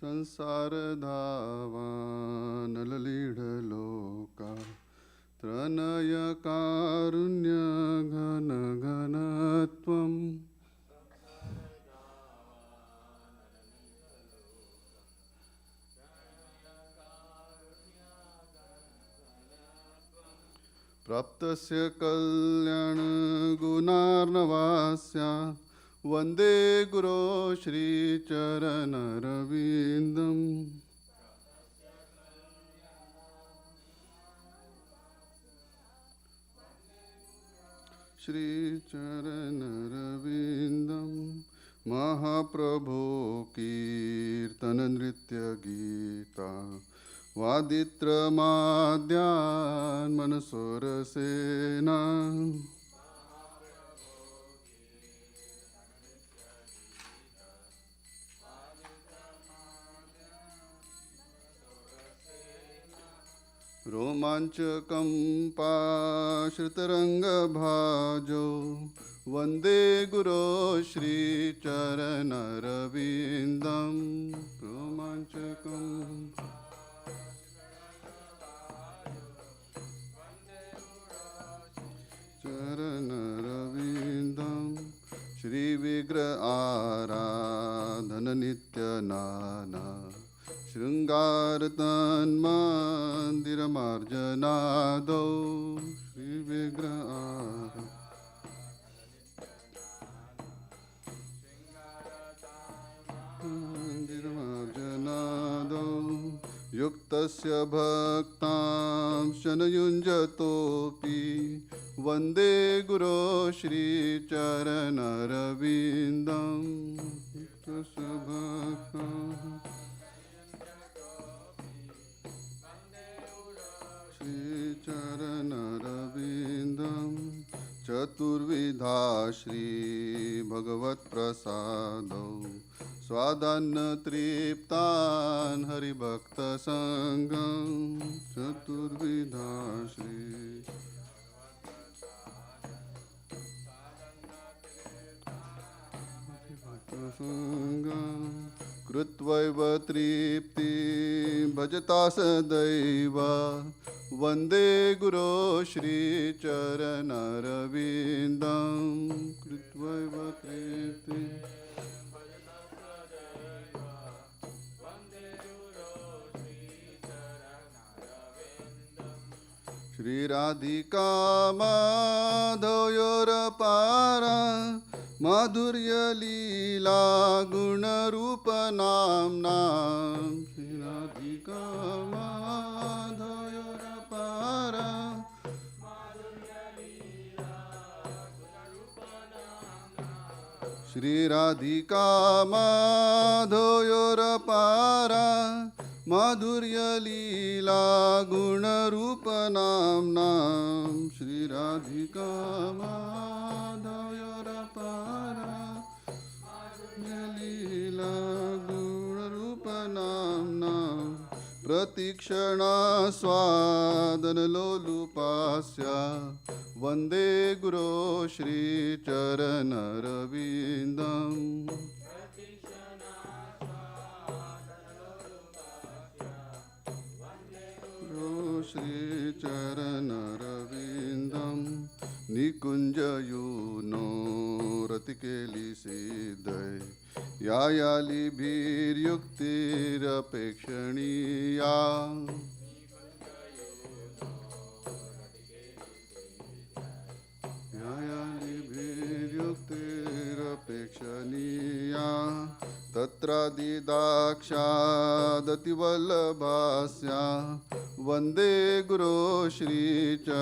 संसार धावा नललीढलोका त्रणय कारुण्य घन घनत्वम् प्राप्तस्य कल्याण गुणार्णवास्य वंदे गुरो श्रीचरणरविन्दम् श्रीचरणरविन्दम् महाप्रभो कीर्तन नृत्य गीता वादित्रमाद्यान् मनसोरसेना रोमाञ्चकं पाश्रितरङ्गभाजो वन्दे गुरो श्रीचरणरविन्दम् रोमाञ्चकं चरणरविन्दं श्रीविग्रह आराधन नित्यनाना शृङ्गारतन्मन्दिरमार्जनादौ श्रीविग्रह मन्दिरमार्जनादौ युक्तस्य भक्तां शनयुञ्जतोऽपि वन्दे गुरो श्रीचरणरविन्दम् युक्तस्य भक्तां श्रीचरणरविन्दम् चतुर्विधा श्रीभगवत्प्रसादौ स्वादान्न तृप्तान् हरिभक्तसङ्गं चतुर्विधा श्रीभक्तसङ्गं कृत्वैव तृप्ति भजता सदैव वन्दे गुरो श्रीचरणरविन्दं कृत्वैव तृप्ति श्रीराधिका माधवयोरपारा माधुर्यलीला गुणरूपनाम्ना श्रीराधिका माधवयोरपारा श्रीराधिका माधवयोरपारा माधुर्यलीला गुणरूपनाम्ना श्रीराधिका माधवयोरपारा माधुर्यलीला गुणरूपनाम्ना प्रतीक्षणा स्वादनलोलुपास्य वन्दे गुरो श्रीचरणरविन्दम् श्रीचरणरविन्दं निकुञ्जयूनो रतिकेली सिद्धै यायालिभिर्युक्तिरपेक्षणीया यायालिभिर्युक्तिरपेक्षणीया तत्रादिदाक्षादतिवल्लभास्या वन्दे गुरो श्रीचरणरविन्दम्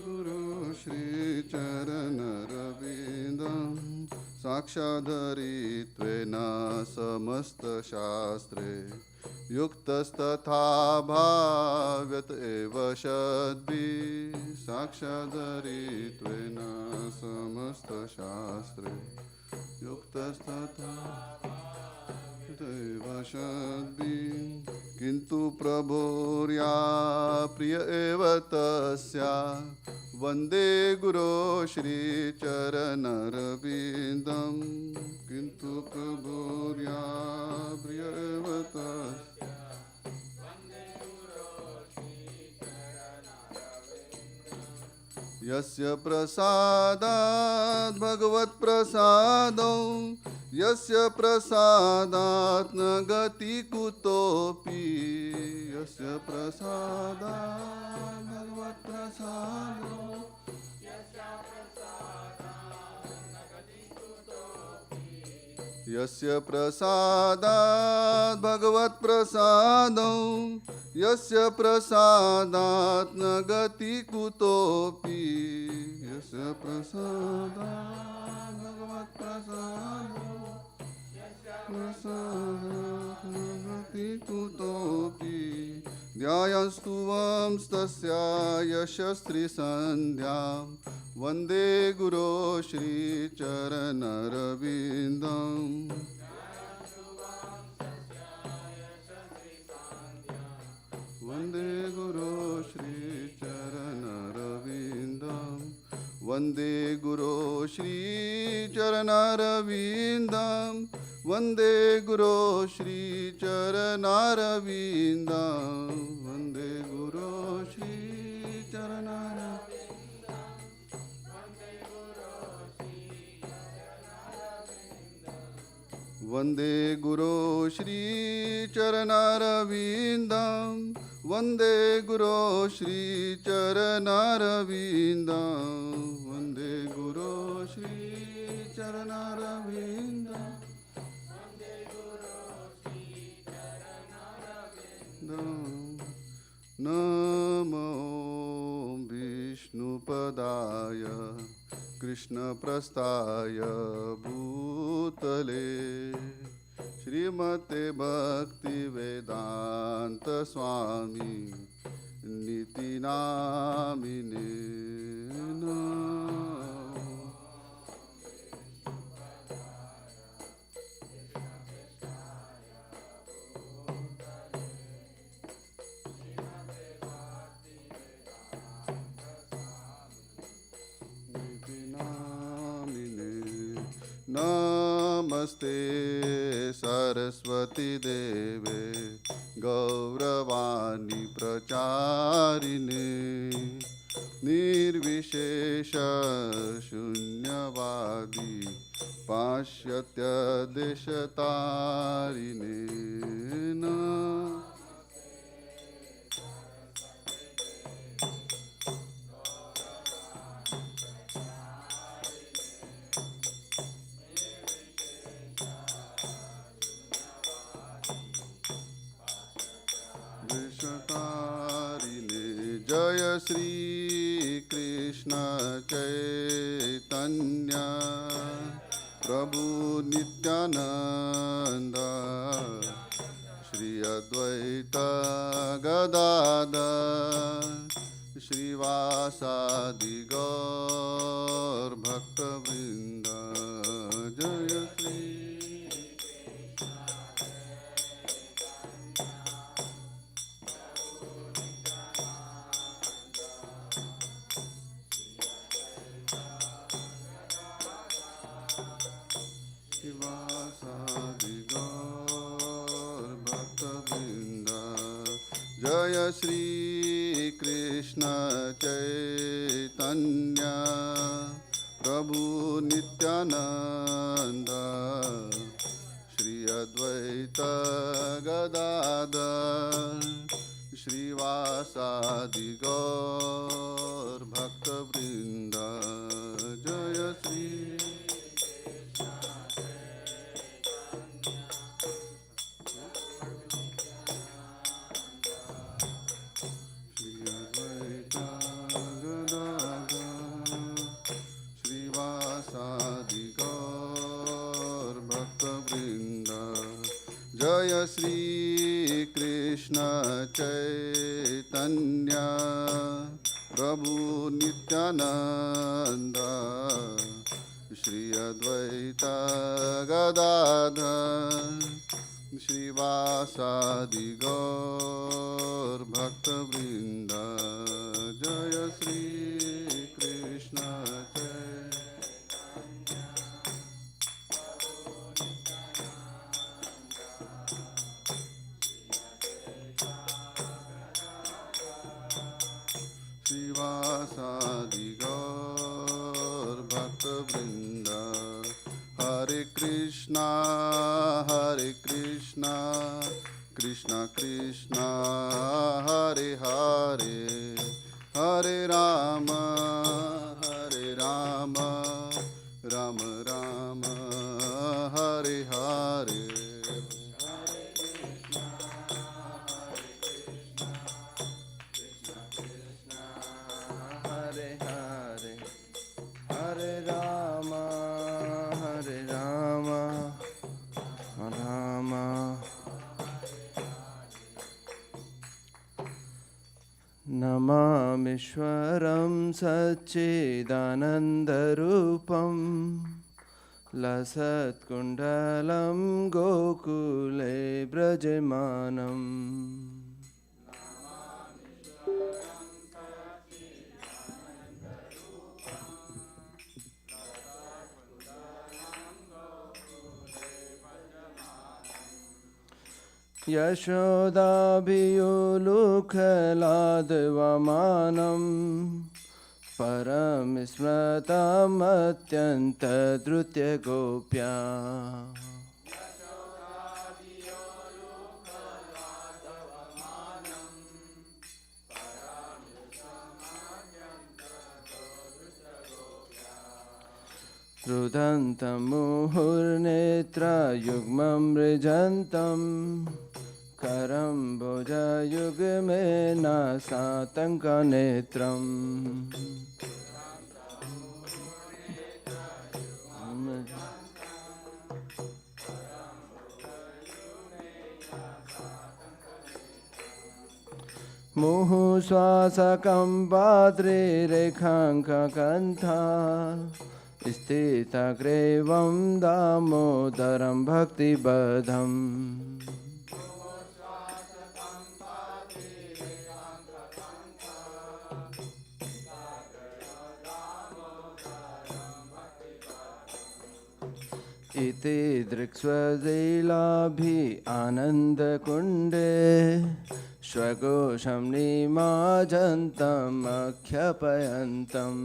गुरो श्रीचरणरविन्दम् साक्षाधरित्वेन समस्तशास्त्रे युक्तस्तथा भाव्यत एव सद्भिः साक्षाधरित्वेन समस्तशास्त्रे युक्तस्तथा एव सद्भिः किन्तु प्रभोर्या प्रिय एव तस्या वन्दे गुरो श्रीचरणरविन्दं किन्तु प्रभोर्या प्रिय एव तस्या यस्य प्रसादात् भगवत्प्रसादो यस्य प्रसादात् न गति कुतोऽपि यस्य प्रसादात् भगवत्प्रसादो यस्य प्रसादात् भगवत्प्रसादो यस्य प्रसादात् न गति कुतोऽपि यस्य प्रसादात् भगवत्प्रसादो प्रसादात् न गति कुतोऽपि ध्यायस्तु वंस्तस्या यशस्त्रीसन्ध्यां वन्दे गुरो श्रीचरणरविन्दम् वन्दे गुरो श्रीचरणरविन्दं वन्दे गुरो श्रीचरणरविन्दं वन्दे गुरो श्रीचरणरविन्दं वन्दे गुरो श्रीचरणरविन्दं वन्दे गुरो श्रीचरणरविन्दं वन्दे गुरो श्रीचरणरविन्दं वन्दे गुरो श्रीचरणरविन्दं नमो विष्णुपदाय कृष्णप्रस्थाय भूतले श्रीमते भक्तिवेदान्त स्वामी नितिनामिने नमस्ते सरस्वती देवे गौरवाणी प्रचारिणे निर्विशेष शून्यवादी पाश्चात्य देशतारिणे जय श्री कृष्ण चैतन्य प्रभु नित्यानंद श्री अद्वैत गदाधर श्रीवासादि गौर भक्तवृंद जय श्री जय श्री कृष्ण चैतन्य प्रभु नित्यानंद श्री अद्वैत गदाधर श्रीवासादि गौर भक्तवृंद जय श्री जय श्री कृष्ण चैतन्य प्रभु नित्यानंद श्री अद्वैत गदाधर श्रीवासादि गौर भक्तवृंद जय श्री कृष्ण श्रीवासादि गौर भक्तवृंद हरे Krishna Krishna Krishna Hare Hare Hare Ram Ram Ram Hare Hare Hare Hare Hare Rama Rama Namamishwaram Satchidanandarupam Lasatkundalam Gokule Brajamanam यशोदाभियोलुखलाद्वमानं परमस्मृतमत्यन्तधृत्यगोप्या रुदन्तं मुहुर्नेत्रयुग्मं मृजन्तम् करं भुजयुग्मेन सातङ्कनेत्रम् मुहुश्वासकं पाद्रिरेखाङ्ककण्ठा स्थितग्रीवं दामोदरं भक्तिबद्धम् इति दृक्स्वलीलाभि आनन्दकुण्डे स्वघोषं निमाजन्तम् अख्यापयन्तम्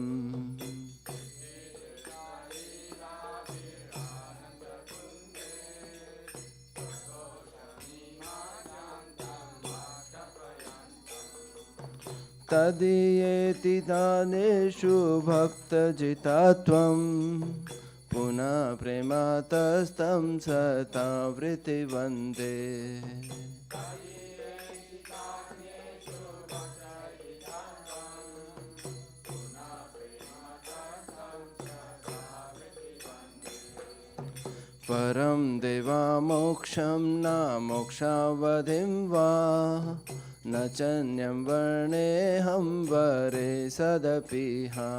तदीयेति दानेषु भक्तजितात्वं पुनः प्रेमातस्तं सतावृत्ति वन्दे परं देवामोक्षं न मोक्षावधिं वा न चन्यं वर्णेऽहं वरे सदपिहा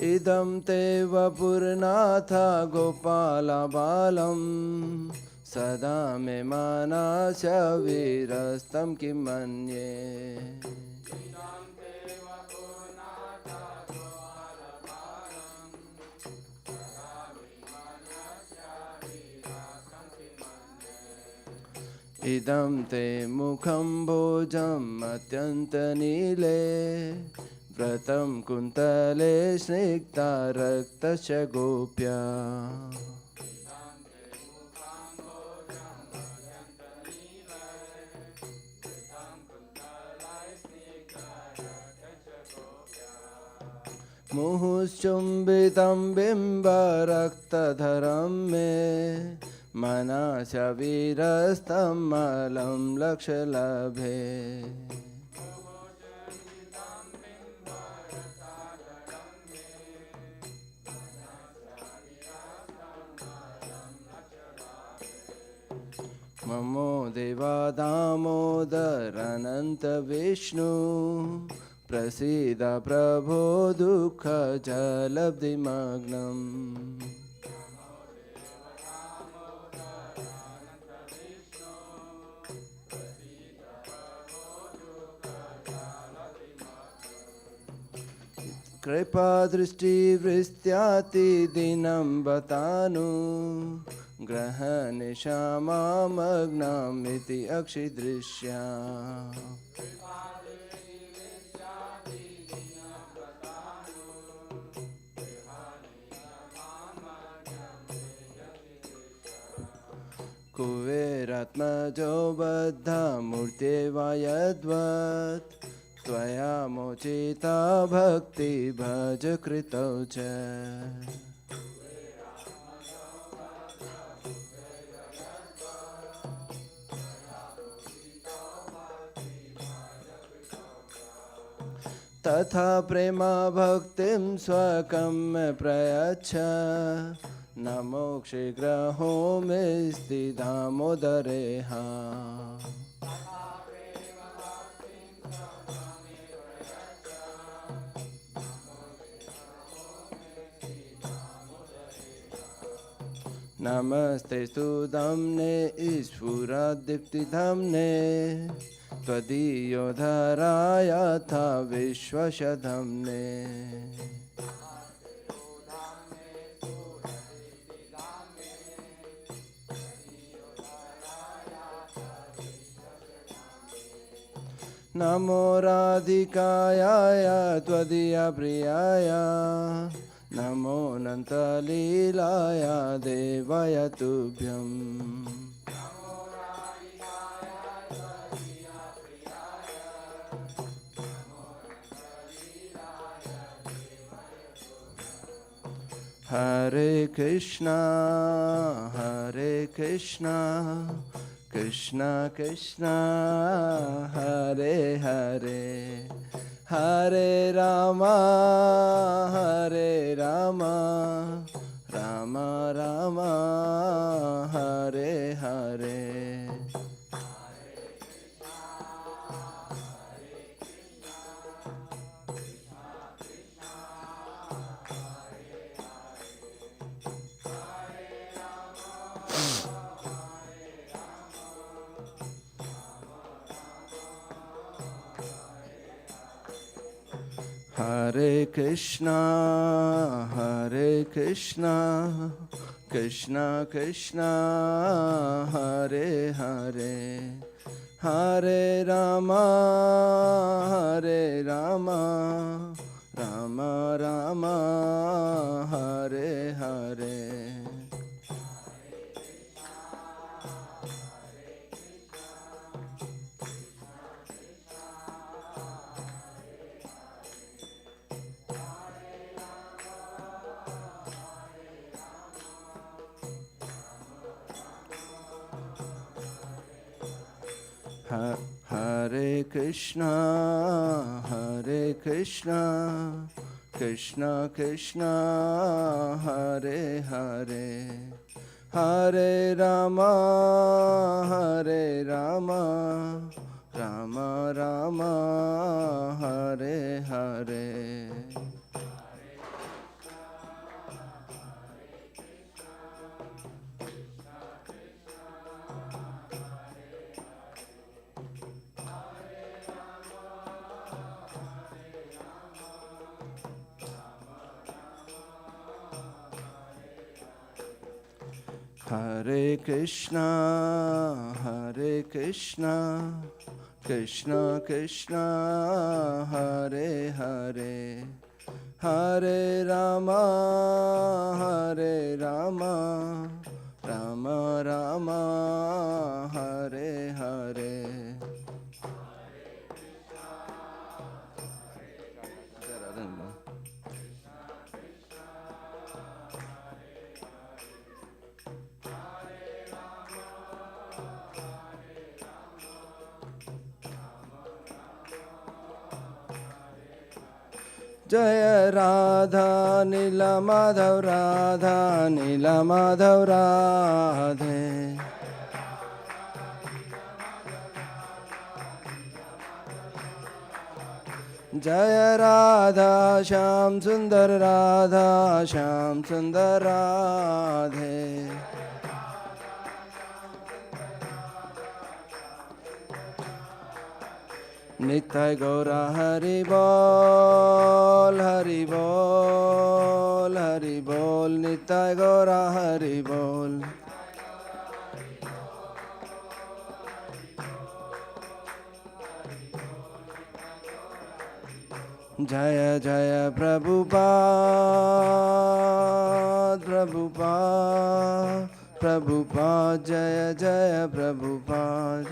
इदं ते वपुर्नाथ गोपालबालं सदा मे मानस्य वीरस्तं किं मन्ये इदं ते मुखं भोजम् अत्यन्तनीले व्रतं कुन्तले स्निग्धा रक्तस्य गोप्या मुहुश्चुम्बितं बिम्बरक्तधरं मे मनस्य वीरस्तं मलं लक्ष्यलभे ममो देवा दामोदर अनंत विष्णु प्रसीद प्रभो दुःख जलब्धिमग्नम् कृपा दृष्टिवृष्ट्याति दिनं बतानु ग्रहनिशामामग्नमिति अक्षिदृश्या कुबेरात्मजो बद्धमूर्त्येवा यद्वत् त्वया मोचिता भक्ति भज कृतौ च तथा प्रेमा भक्तिं स्वकं प्रयच्छ न मोक्षे ग्रहो मे स्थितामोदरेहा नमस्ते स्तुतम्ने स्फुरदीप्तिधम्ने त्वदीयोधरायथा विश्वशधम्ने नमो राधिकाय त्वदीया प्रियाय नमो अनन्तलीलाय देवाय तुभ्यम् हरे कृष्णा कृष्णा कृष्णा हरे हरे हरे रामा राम राम हरे हरे हरे कृष्णा कृष्णा कृष्णा हरे हरे हरे राम राम राम हरे हरे हरे कृष्णा कृष्णा कृष्णा हरे हरे हरे राम राम राम हरे हरे हरे कृष्णा कृष्णा कृष्णा हरे हरे हरे राम राम राम हरे हरे जय राधा नीला माधव राधे जय राधा श्याम सुंदर राधा श्याम सुंदर राधे नित्य गौरा हरि बोल हरि बोल हरि बोल नित्य गौरा हरि बोल जय जय प्रभुपाद प्रभुपाद प्रभुपाद जय जय प्रभुपाद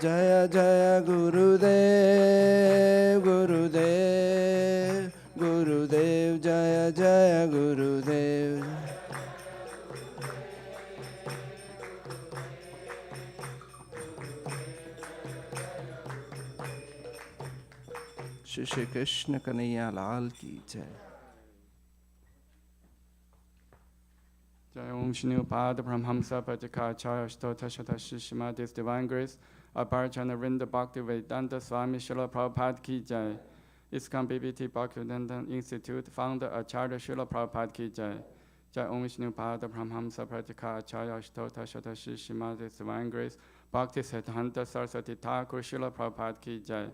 जय जय गुरुदेव गुरुदेव गुरुदेव जय जय गुरुदेव श्री कृष्ण कन्हैया लाल की जय Jai Om Shri Pada Brahmamsa Patikacharya Stota Shata Shishima, His Divine Grace, Aparchana Rinda Bhakti Vedanta Swami Srila Prabhupada Ki Jai, ISKCON BBT Bhaktivedanta Institute, Founder Acharya Srila Prabhupada Ki Jai, Jai Om Shri Pada Brahmamsa Patikacharya Stota Shata Shishima, His Divine Grace, Bhakti Siddhanta Saraswati Thakur Srila Prabhupada Ki Jai,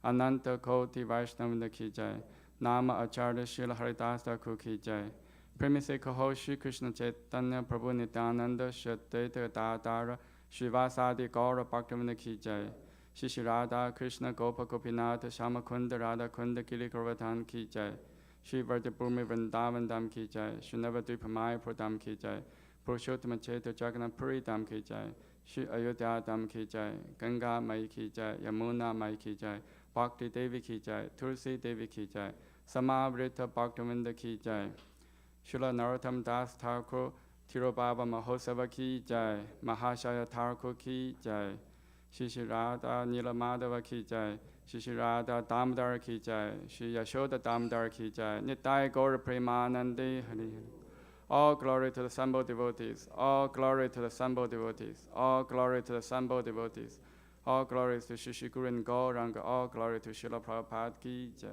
Ananta Koti Vaishnavanda Ki Jai, Nama Acharya Srila Haridas Thakur Ki Jai, Premi se kaho Shri Krishna Chaitanya Prabhu Nityananda Shadvaita Gadadhara Srivasadi Gaura Bhaktivinoda Ki Jai Shri Shri Radha Krishna Gopa Gopinath Shama Kunda Radha Kunda Giri Govardhan Ki Jai Shri Vardhabhumi Vrindavan Dham Ki Jai Shri Navadvipa Mayapur Dham Ki Jai Purushottama Chaitra Jagannath Puri Dham Ki Jai Shri Ayodhya Dham Ki Jai Ganga Mai Ki Jai Yamuna Mai Ki Jai Bhakti Devi Ki Jai Tulsi Devi Ki Jai Samavrita Bhaktivinoda Ki Jai Srila Narottam Das Thakur Tirobhava Mahosava Ki Jai Mahashaya Thakur Ki Jai Shri Shri Radha Nila Madhava Ki Jai Shri Shri Radha Damodar Ki Jai Shri Yashoda Damodar Ki Jai Nitai Gaura Premanande Hari All glory to the Sambho devotees, all glory to the Sambho devotees, all glory to the Sambho devotees, all glories to Shri Shri Guru and Gauranga, all glory to Srila Prabhupada Ki Jai.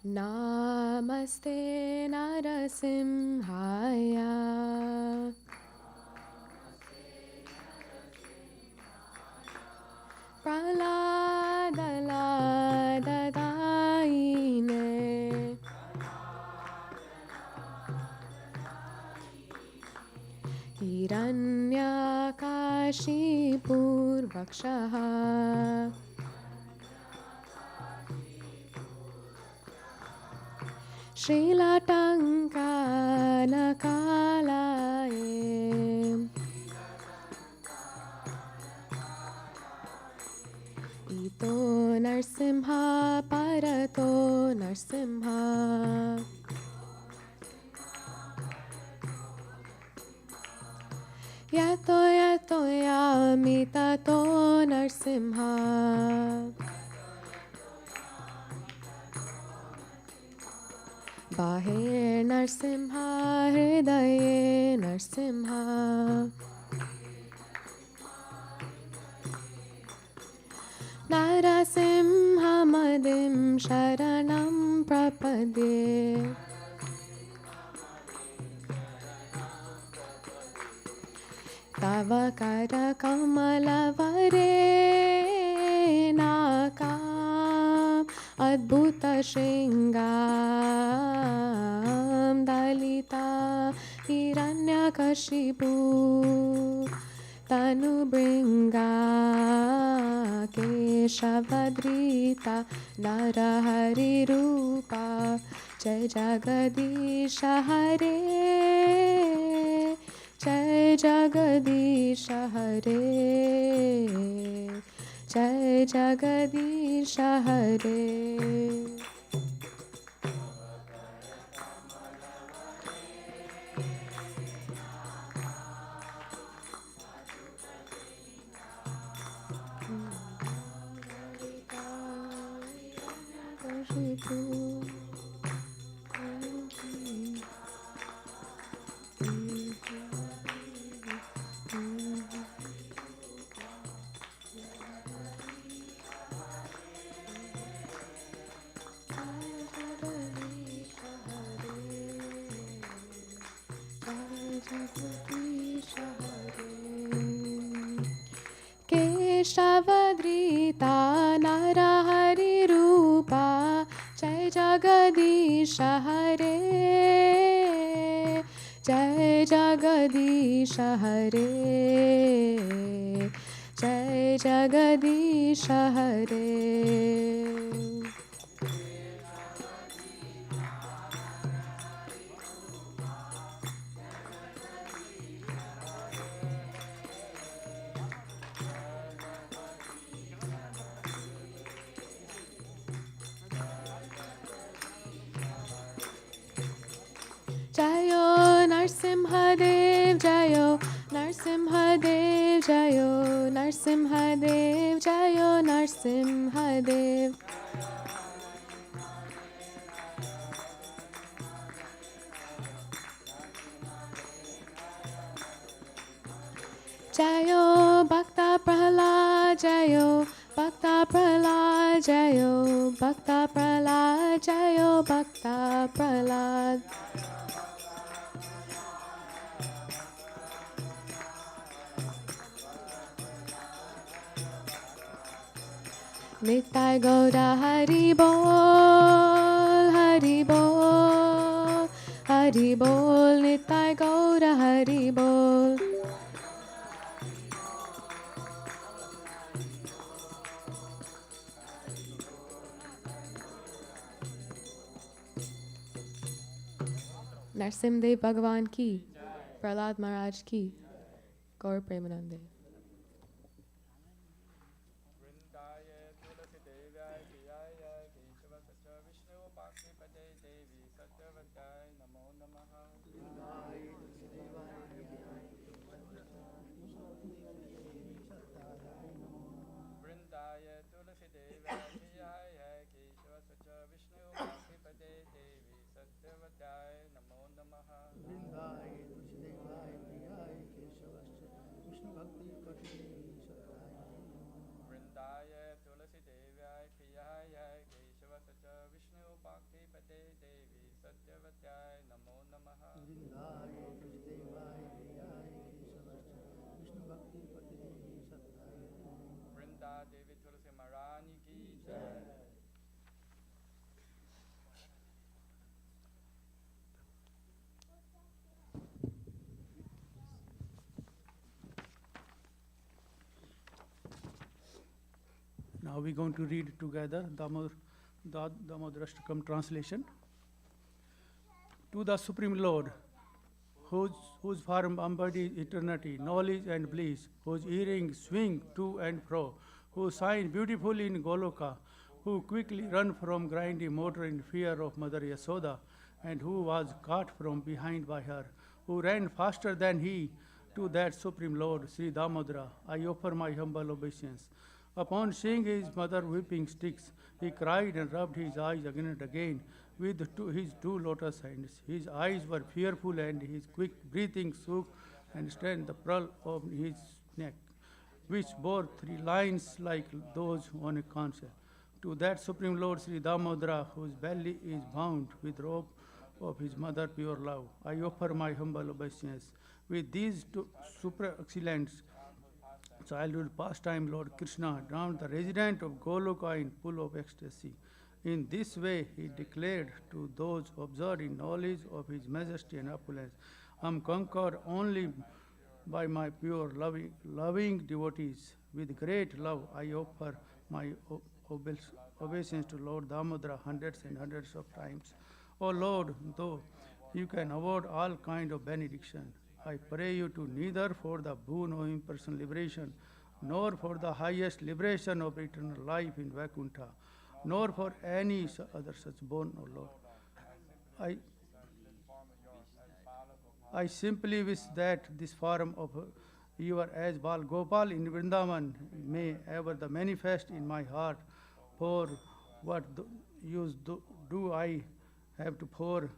Namaste Narasimhaya Praladadadaine Hiranyakashipurvakshaha Shrilatankanakalaye Ito Narsimha Parato Narsimha Yato Yato Yamitato Narsimha Bahe Narsimha Hridaye Narsimha Narasimha Madim Sharanam Prapadye Tava Kara Kamalavare Nakam Adbhuta Shringam Dalita Hiranyakashipu Tanubringa Keshavadrita Narahari Rupa Jai Jagadisha Hare Jai Jagadisha Hare Jai Jagadisha Hare. Keshavadrita Narahari Rupa Jai Jagadisha Hare. Jai Jagadisha Hare. Jai Jagadisha Hare. Jayo Narsimhadev, Jayo Narsimhadev, Jayo Narsimhadev, Jayo Narsimhadev. Jayo Bhakta Prahlad, Jayo Bhakta Prahlad, Jayo Bhakta Prahlad, Jayo Bhakta Prahlad. Nitai Gauda Hari Bol, Hari Bol, Hari Bol, Nitai Gauda Hari Bol. Narsimdev Bhagavan ki, Prahlad Maharaj ki, Gaur Premanande. Now we're going to read together Damodarashtakam translation. To the Supreme Lord, whose form embodies eternity, knowledge and bliss, whose earrings swing to and fro, who shine beautiful in Goloka, who quickly run from grinding motor in fear of Mother Yasoda, and who was caught from behind by her, who ran faster than he, to that Supreme Lord, Sri Damodara, I offer my humble obeisance. Upon seeing his mother weeping sticks, he cried and rubbed his eyes again and again with his two lotus hands. His eyes were fearful and his quick breathing shook and strained the pearl of his neck, which bore 3 lines like those on a conch. To that Supreme Lord Sri Damodara, whose belly is bound with rope of his mother pure love, I offer my humble obeisance. With these two super excellent childhood pastime, Lord Krishna drowned the resident of Goloka in pool of ecstasy. In this way, he declared to those absorbed in knowledge of his majesty and opulence, I am conquered only by my pure loving devotees. With great love, I offer my obeisance to Lord Damodara hundreds and hundreds of times. O Lord, though you can award all kind of benediction, I pray you to neither for the boon of impersonal liberation nor for the highest liberation of eternal life in Vaikuntha, nor for any other such boon, O Lord. I simply wish that this form of your as Bal Gopal in Vrindavan may ever the manifest in my heart. For what use do I have to pour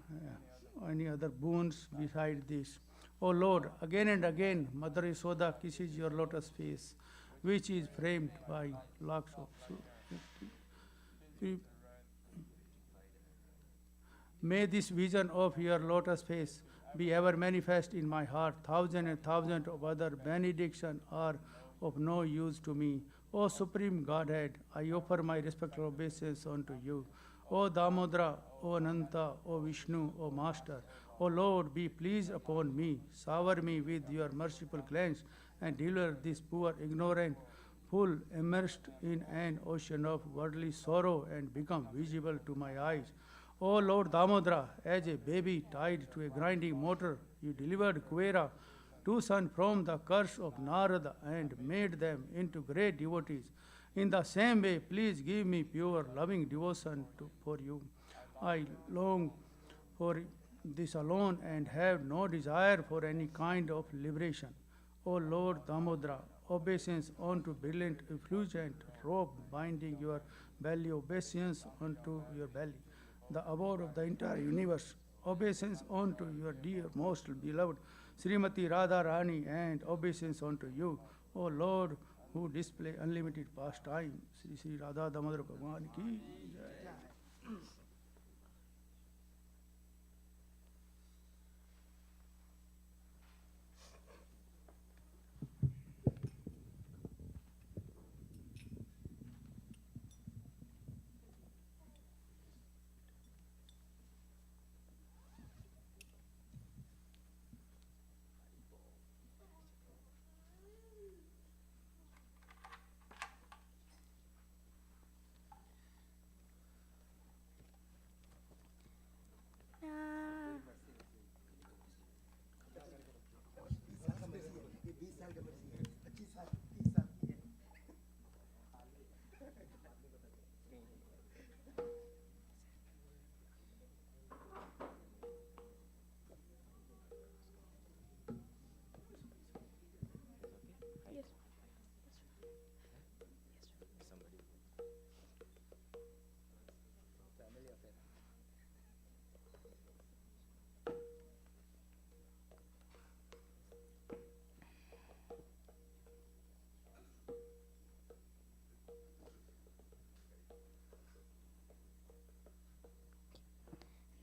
any other boons beside this? O Lord, again and again, Mother Yasoda kisses your lotus face, which is framed by locks of May this vision of your lotus face be ever manifest in my heart. Thousand and thousand of other benediction are of no use to me. O Supreme Godhead, I offer my respectful obeisance unto you. O Damodara, O Ananta, O Vishnu, O Master, O Lord, be pleased upon me. Shower me with your merciful glance and deliver this poor ignorant fool immersed in an ocean of worldly sorrow and become visible to my eyes. O Lord Damodara, as a baby tied to a grinding motor, you delivered Kuvera, two sons from the curse of Narada and made them into great devotees. In the same way, please give me pure, loving devotion for you. I long for this alone and have no desire for any kind of liberation. O Lord Damodara, obeisance unto brilliant effulgent robe binding your belly, obeisance unto your belly, the abode of the entire universe, obeisance unto your dear, most beloved Srimati Radha Rani, and obeisance unto you, O Lord, who display unlimited pastime. Sri Sri Radha Damodara Bhagwan ki jai.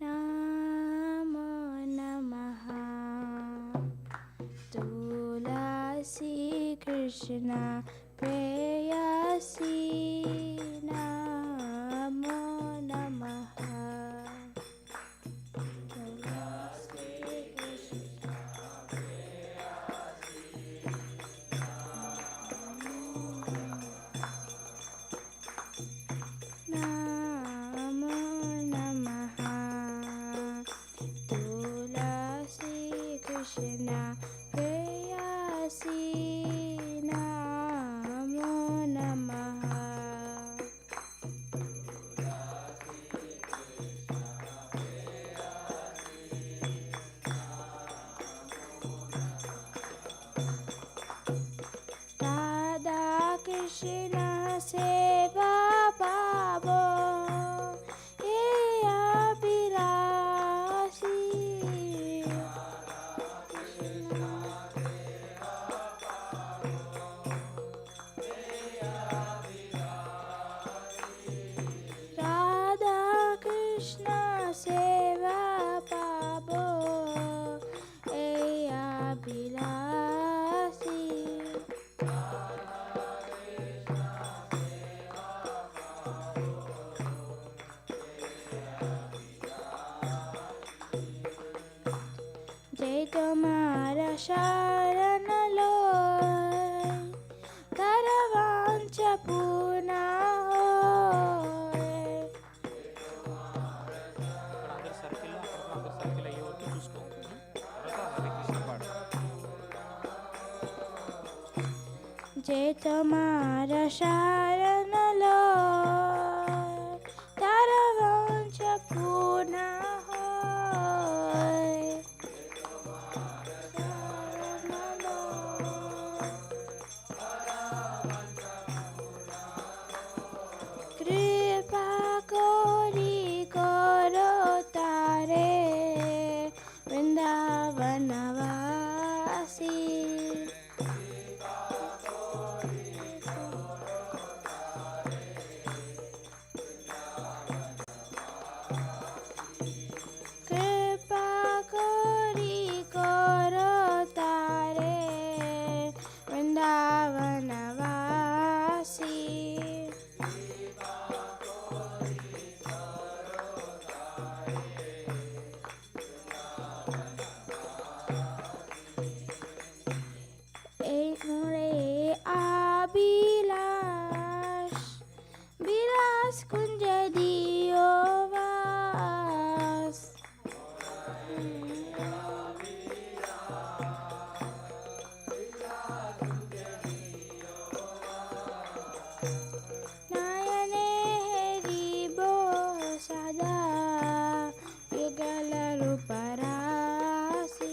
Namo Namaha Tulasi Krishna Preyasi Namo Namaha Tulasi Krishna Namo Namaha Tulasi Krishna Preyasi Namo Namaha Radha Krishna Seva Pavo Eya Birasi Radha Krishna Seva Pavo Eya Birasi जय तुम्हारा शरण लोय कर वांछ पूर्ण होय అందరు సర్కిల్లో అక్కడ అందరు సర్కిల్ అయ్యే వరకు చూసుకో తర్వాత హరే కృష్ణ పాడు જે તમારા શરણ લો તારા વાંચ પૂર્ણ હોય. શરણ લો. કૃપા કરી કરો તારે વૃંદાવનવાસી. કૃપા કરી કરો તારે વૃંદાવનવાસી. બિલાસ કુંજ દિયો વાસ. નયને હેરીબો સદા યુગલ રૂપરાસી.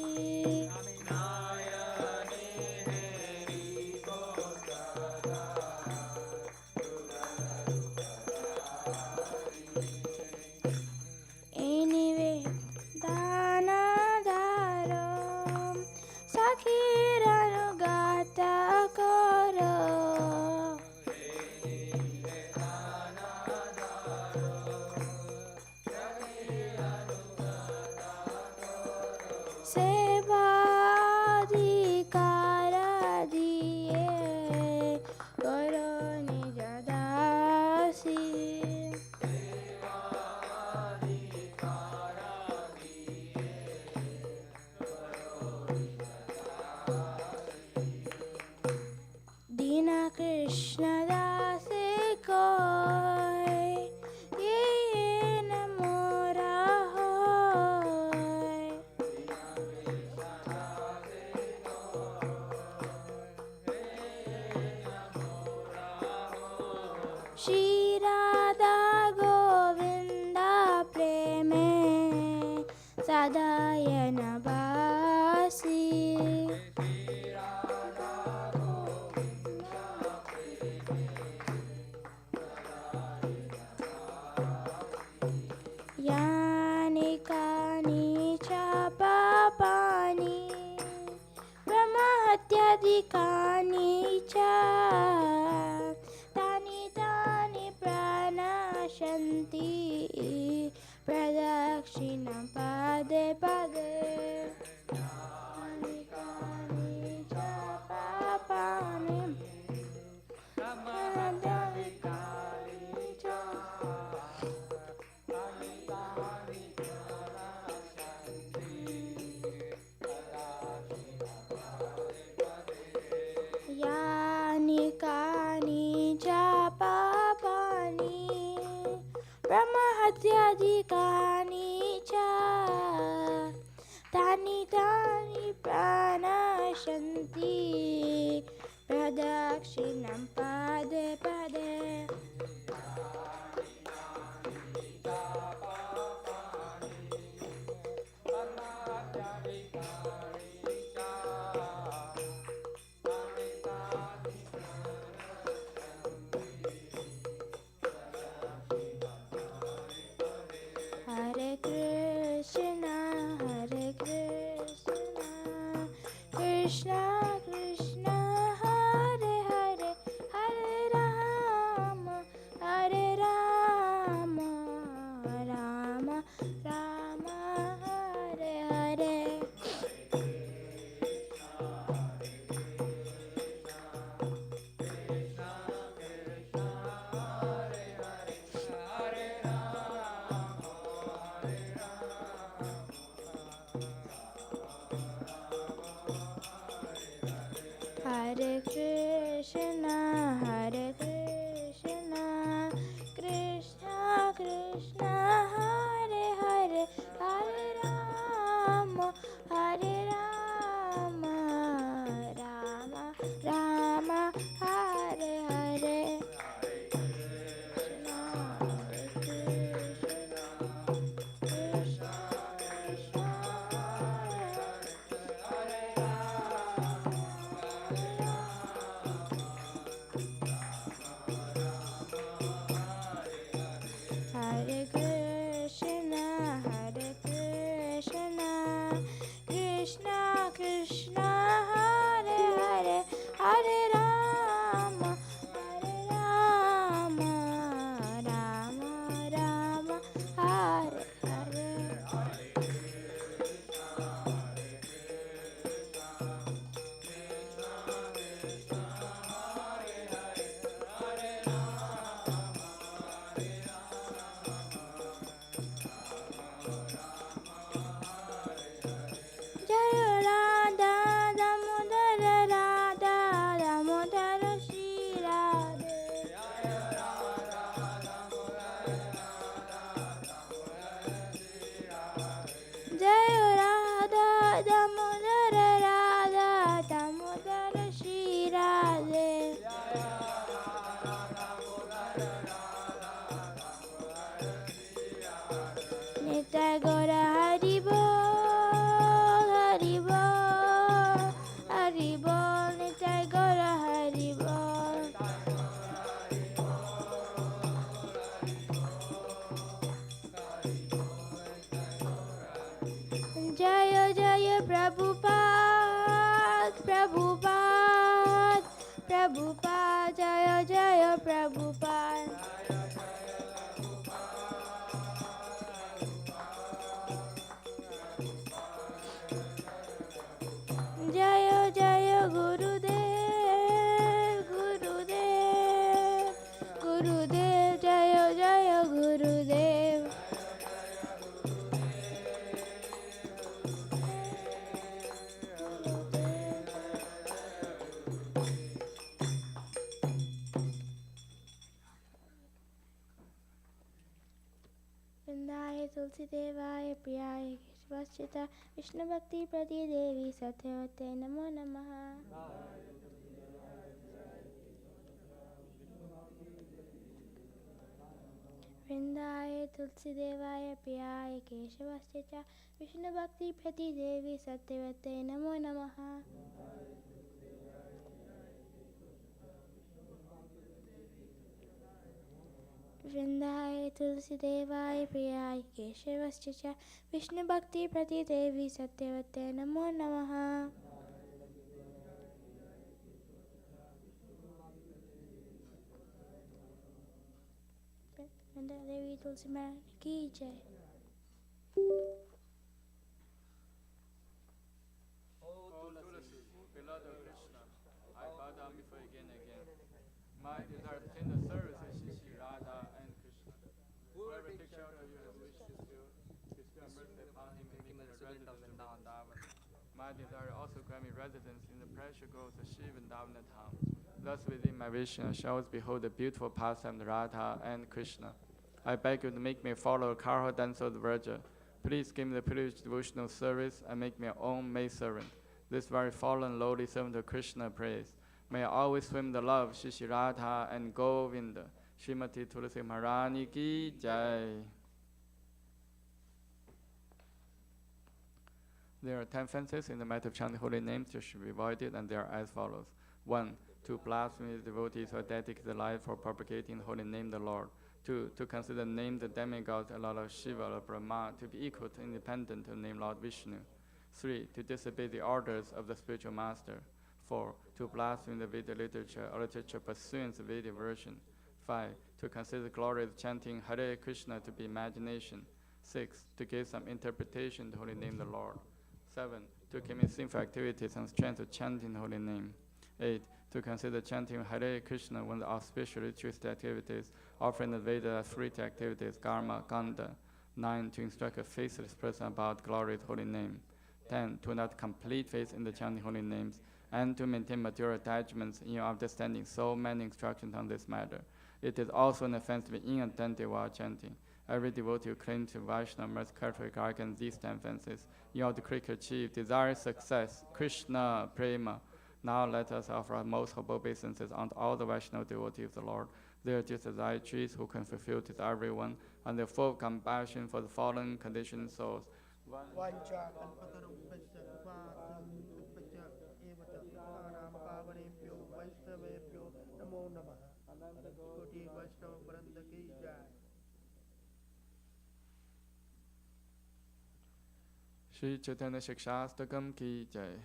Anyway, dana daro sakhiranu gata karo. સેવાધિકાર દિએ કરો નિજ દાસી. दीन कृष्ण दास कोय ये न मोरा होय. श्री राधा गोविंदा प्रेमे सदायन बासी. यानि कानि च पापानि ब्रह्महत्यादिकानि च तानि तानि प्रणश्यन्ति प्रदक्षिणं पदे पदे. यानि कानि च पापानि ब्रह्महत्यादिकानि च यानि कानि च पापानि ब्रह्महत्यादिकानि च तानि तानि प्रणश्यन्ति प्रदक्षिणं पदे पदे. Hare Krishna, Krishna Krishna, Hare Hare, Hare Rama, Hare Rama, Rama Rama, Hare Hare. Hare Krishna, Krishna Krishna, Hare Hare, Hare Rama, Hare Rama, Rama Rama, Damodara Radha Damodara Shri Radhe. Nitai Gora Hari Bol, Hari Bol, Hari Bol, Nitai Gora Hari Bol. Jaya Jaya Prabhupada, Prabhupada, Prabhupada, Jaya Jaya Prabhupada. Jaya Jaya Gurudev, Gurudev, Gurudev, Jaya Jaya Gurudev. वृंदाय तुलसी देवाय प्रियाय केशवश्चिता विष्णु भक्ति प्रति देवी सत्यवते नमो नमः. वृंदाय तुलसी देवाय प्रियाय केशवश्चिता विष्णु भक्ति प्रति देवी सत्यवते नमो नमः. वृंदाय तुलसी देवाय प्रियाय केशवश्च विष्णु भक्ति प्रति देवी सत्यवते नमो नमः. देवी तुलसी मैया की जय. Beloved of Krishna, I bow down before you again and again. My desire to obtain the service of Shri Shri Radha and Krishna. Whoever takes shelter of you and wishes to bestow mercy upon him and make him a resident of Vrindavan. My desire also grant me residence in the precious groves of Shri Vrindavan town. Thus within my vision I shall always behold the beautiful pastime of Radha and Krishna. I beg you to make me follow Karha dance of the Vraja. Please give me the privileged devotional service and make me your own maidservant. This very fallen lowly servant of Krishna prays. May I always swim in the love of Shri Radha and Govinda. Srimati Tulasi Maharani ki jai. There are 10 offenses in the matter of chanting holy names that should be avoided, and they are as follows. 1. To blaspheme the devotees who dedicate their life for propagating the holy name of the Lord. 2. To consider the name the demigods Lord of Shiva or Brahma to be equal to independent of the name Lord Vishnu. 3. To disobey the orders of the spiritual master. 4. To blaspheme the Vedic literature or literature pursuant to the Vedic version. 5. To consider the glory of chanting Hare Krishna to be imagination. 6. To give some interpretation to the holy name of the Lord. 7. To commit sinful activities and strength of chanting the holy name. 8. To consider chanting Hare Krishna one of the auspicious ritualistic activities, offering the Veda fruity activities, karma, ganda. 9. To instruct a faithless person about glory of the holy name. 10. To not complete faith in the chanting holy names, and to maintain material attachments in your understanding so many instructions on this matter. It is also an offense to be inattentive while chanting. Every devotee who claims to Vaishnava must carefully guard against these 10 offenses in order to quickly achieve desired success. Krishna Prema. Now let us offer our most humble obeisances unto all the Vaishnava devotees of the Lord. They are just as trees who can fulfill this everyone, and they are full of compassion for the fallen conditioned souls. Shri Chaitanya Shikshastakam ki jai.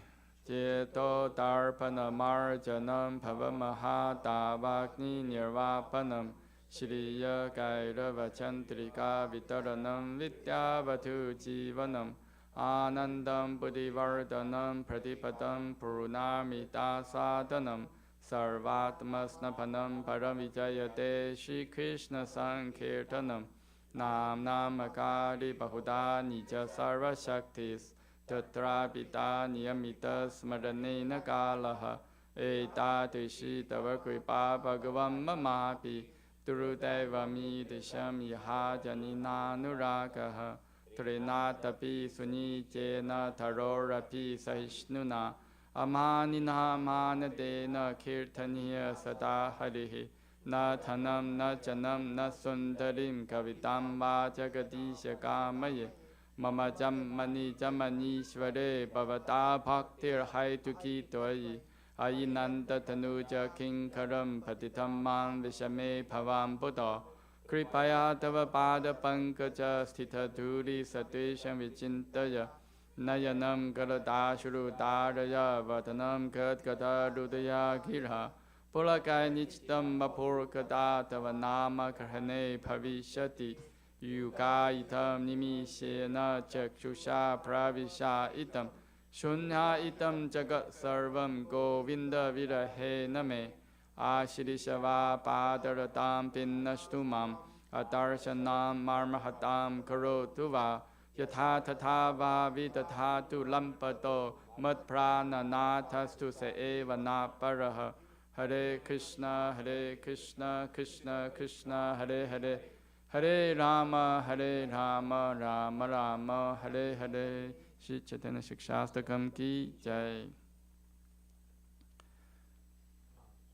Jeto Darpana Marjanam Pavamaha Davagni Nirvapanam Shriya Kairava Chantrika Vitaranam Vidyavatu Jivanam Anandam Buddhivardhanam Pratipadam Purnamita Sadhanam Sarvatmasnapanam Paramvijayate Shri Krishna Sankirtanam Nam Namakari Bahuda Nija Sarva Shaktis Tatra Pita Niyamita Smaranena Kalaha Etatishi Tava Kripa Bhagavam Mamapi Durudeva Mi Disham Yaha Janina Nurakaha Trinatapi Sunijena Tarorapi Sahishnuna Amanina Manadena Kirtaniya Sada Harihi Na Thanam Na Janam Na Sundarim Kavitam Va Jagadisha Kamaye Mama Jammani Jamanishvare Bhavata Bhaktir Haituki Toyi Ayinanda Tanuja Kinkaram Patitam Man Vishame Bhavam Buddha Kripaya Tava Pada Pankaja Sthita Dhuri Satesham Vichintaya Nayanam Galadashuru Daraya Vatanam Kadgata Rudaya Girha Pulakai Nichitam Vapurkada Tava Nama Karhane Bhavishati Yuga Itam Nimishena Chakshusha Pravisha Itam Shunya Itam Jagat Sarvam Govinda Virahe Name Ashirishava Padaratam Pinnashtumam Adarshanam Marmahatam Karotuva Yatha Tatava Vitatatu Lampato Matprana Nathastu Se Eva Naparaha Hare Krishna Krishna Krishna Hare Hare Hare Rama Rama Rama Hare Hare Shri Chaitanya Shikshastakam Ki Jai.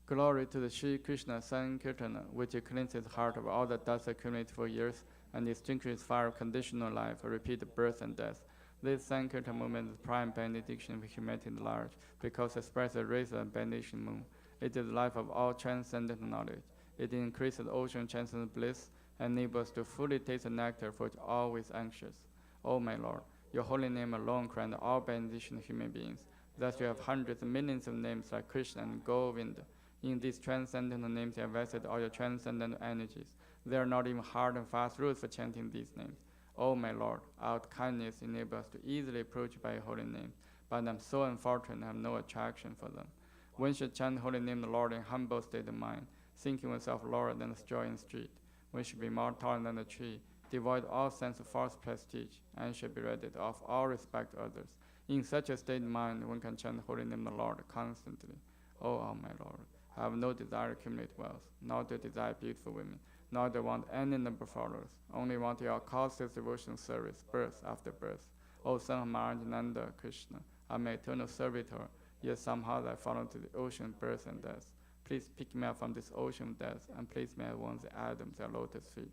Glory to the Sri Krishna Sankirtana, which cleanses the heart of all the dust accumulated for years and extinguishes fire of conditional life, repeat birth and death. This Sankirtan movement is prime benediction of humanity at large, because it expresses the rays of the benediction moon. It is the life of all transcendent knowledge. It increases ocean transcendent bliss and enables us to fully taste the nectar for which always anxious. O my Lord, your holy name alone grants all benediction of human beings. Thus you have hundreds and millions of names like Krishna and Govinda. In these transcendental names, you have vested all your transcendental energies. There are not even hard and fast rules for chanting these names. O my Lord, out kindness enables us to easily approach by your holy name, but I'm so unfortunate I have no attraction for them. One should chant holy name of the Lord in humble state of mind, thinking oneself lower than the straw in the street. One should be more tolerant than the tree, devoid of all sense of false prestige, and should be ready to offer all respect to others. In such a state of mind, one can chant holy name of the Lord constantly. O my Lord, I have no desire to accumulate wealth, nor do I desire beautiful women, nor do I want any number of followers. Only want your causeless devotional service, birth after birth. O son of Maranjananda Krishna, I'm an eternal servitor, yet somehow I fall into the ocean of birth and death. Please pick me up from this ocean of death and place me at one of the atoms at lotus feet.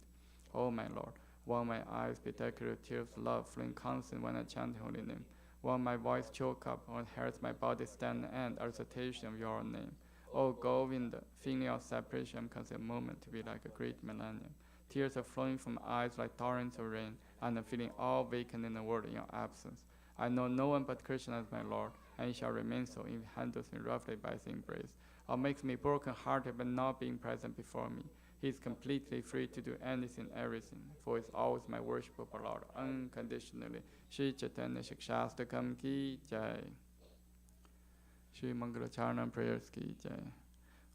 O my Lord, while my eyes spectacular tears of love flowing constant when I chant your holy name, while my voice choke up or hairs my body stand and recitation of your name. O Govinda, feeling of separation comes a moment to be like a great millennium. Tears are flowing from eyes like torrents of rain, and I'm feeling all vacant in the world in your absence. I know no one but Krishna as my Lord, and he shall remain so if he handles me roughly by his embrace, or makes me broken-hearted by not being present before me. He is completely free to do anything, everything, for he is always my worshipable Lord, unconditionally. Shri Chaitanya Shikshastakam Ki Jai. Shri Mangala Aarti prayers Ki Jai.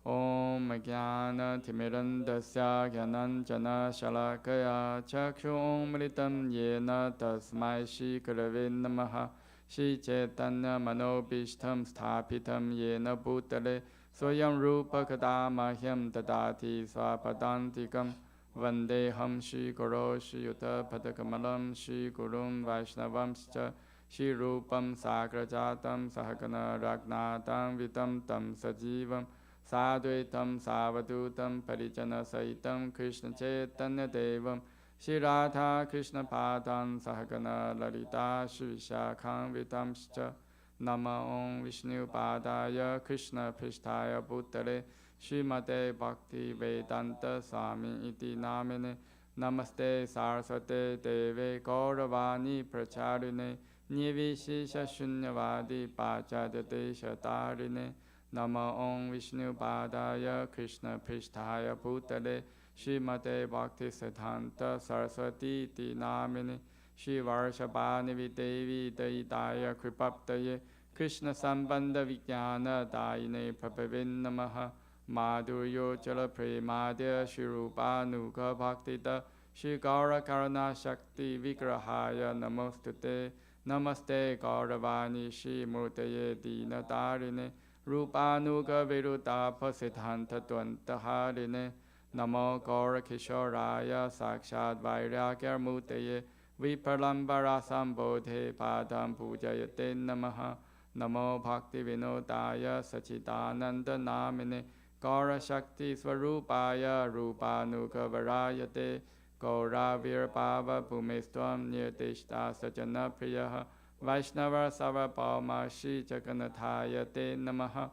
Om Jnana Timirandasya Jnananjana Shalakaya Chakshum Mritam Yena Tasmai Shri Gurave Namaha. Shri Chaitanya Manobishtam Sthapitam Yena Bhutale Swayam Rupa Kadamahyam Dadati Swapadantikam Vandeham Shri Guru Shri Yuta Padakamalam Shri Gurum Vaishnavamscha Shri Rupam Sagrajatam Sahagana Ragnatam Vitam Tam Sajivam Sadvaitam Savadutam Parijana Saitam Krishna Chaitanya Devam Shri Radha Krishna Padam Sahagana Lalita Shri Vishakham Vitamscha Nama Om Vishnu Padaya Krishna Prishtaya Bhutale Srimate Bhakti Vedanta Swami Iti Namine Namaste Saraswate Deve Gauravani Pracharine Nirvishisha Shunyavadi Pachadate Shatarine Nama Om Vishnu Padaya Krishna Prishtaya Bhutale Srimate Bhakti Siddhanta Saraswati Iti Namine Shri Varshabhani Videvi Daitaya Kripaptaye Krishna Sambandha Vijnana Daine Prabhavin Namaha Madhuryo Chala Premadya Shri Rupa Nuga Bhaktita Shri Gaura Karana Shakti Vigrahaya Namostute Namaste Gauravani Shri Murtaye Dina Darine Rupa Nuga Viruta Pasiddhanta Dvantaharine Namo Gaura Kishoraya Sakshat Vairagya Murtaye vipralambara sambodhe padam pujayate namaha namo bhakti vinodaya sachidananda namine Gaura Shakti Swarupaya Rupanukavarayate Gaura Virpava Bhumistvam Nirtishta Sajana Priyaha Vaishnava Sarvabhauma Shri Jaganathaya Te Namaha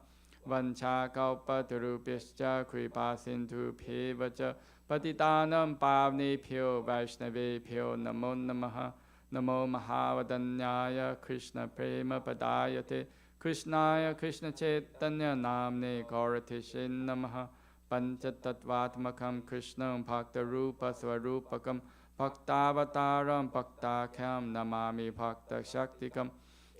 Vancha Kalpa Turupyascha Kripa Sindhu Bhevacha Patitanam Pavni Pyo Vaishnavi Pyo Namo Namaha Namo Mahavadanyaya Krishna Prema Padayate Krishnaya Krishna Chaitanya Namne Gauratishin Namaha Panchatattvatmakam Krishnam Bhakta Rupa Svarupakam Bhaktavataram Bhaktakham Namami Bhakta Shaktikam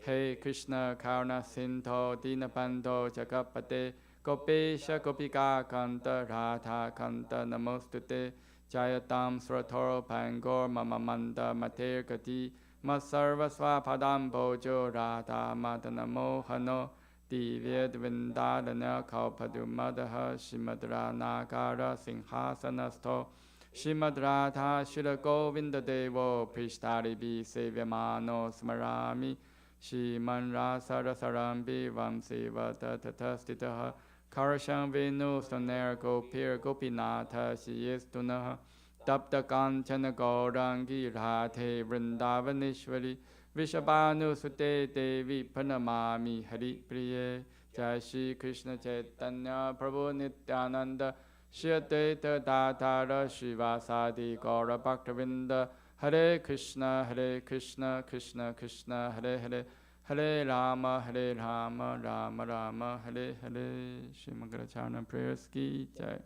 Hey Krishna Karna Sindho Dinabandho Jagapate Gopesha Gopika Kanta Radha Kanta Namostute Jayatam Sratoro Pangor Mamamanda Mater Gati Masarva Swapadam Bojo Radha Madana Mohano Divyad Vindadana Kalpadumadaha Shimadra Nagara Singhasanasto Shimad Radha Shila Govinda Devo Prishtari Bi Sevyamano Smarami Shiman Rasara Sarambi Vamsiva Tatatastitaha Karasham Venu Soner Gopir Gopinatha Siyestunaha Tapta Kanchana Gaurangi Radhe Vrindavaneshwari Vishabhanu Sute Devi Pranamami Hari Priye Jai Shri Krishna Chaitanya Prabhu Nityananda Shri Advaita Dadara Srivasadi Gaura Bhaktavinda Hare Krishna Krishna Krishna Hare Hare Hare Rama Rama Rama Hare Hare Shri Mangalacharna Prayers Ki Jai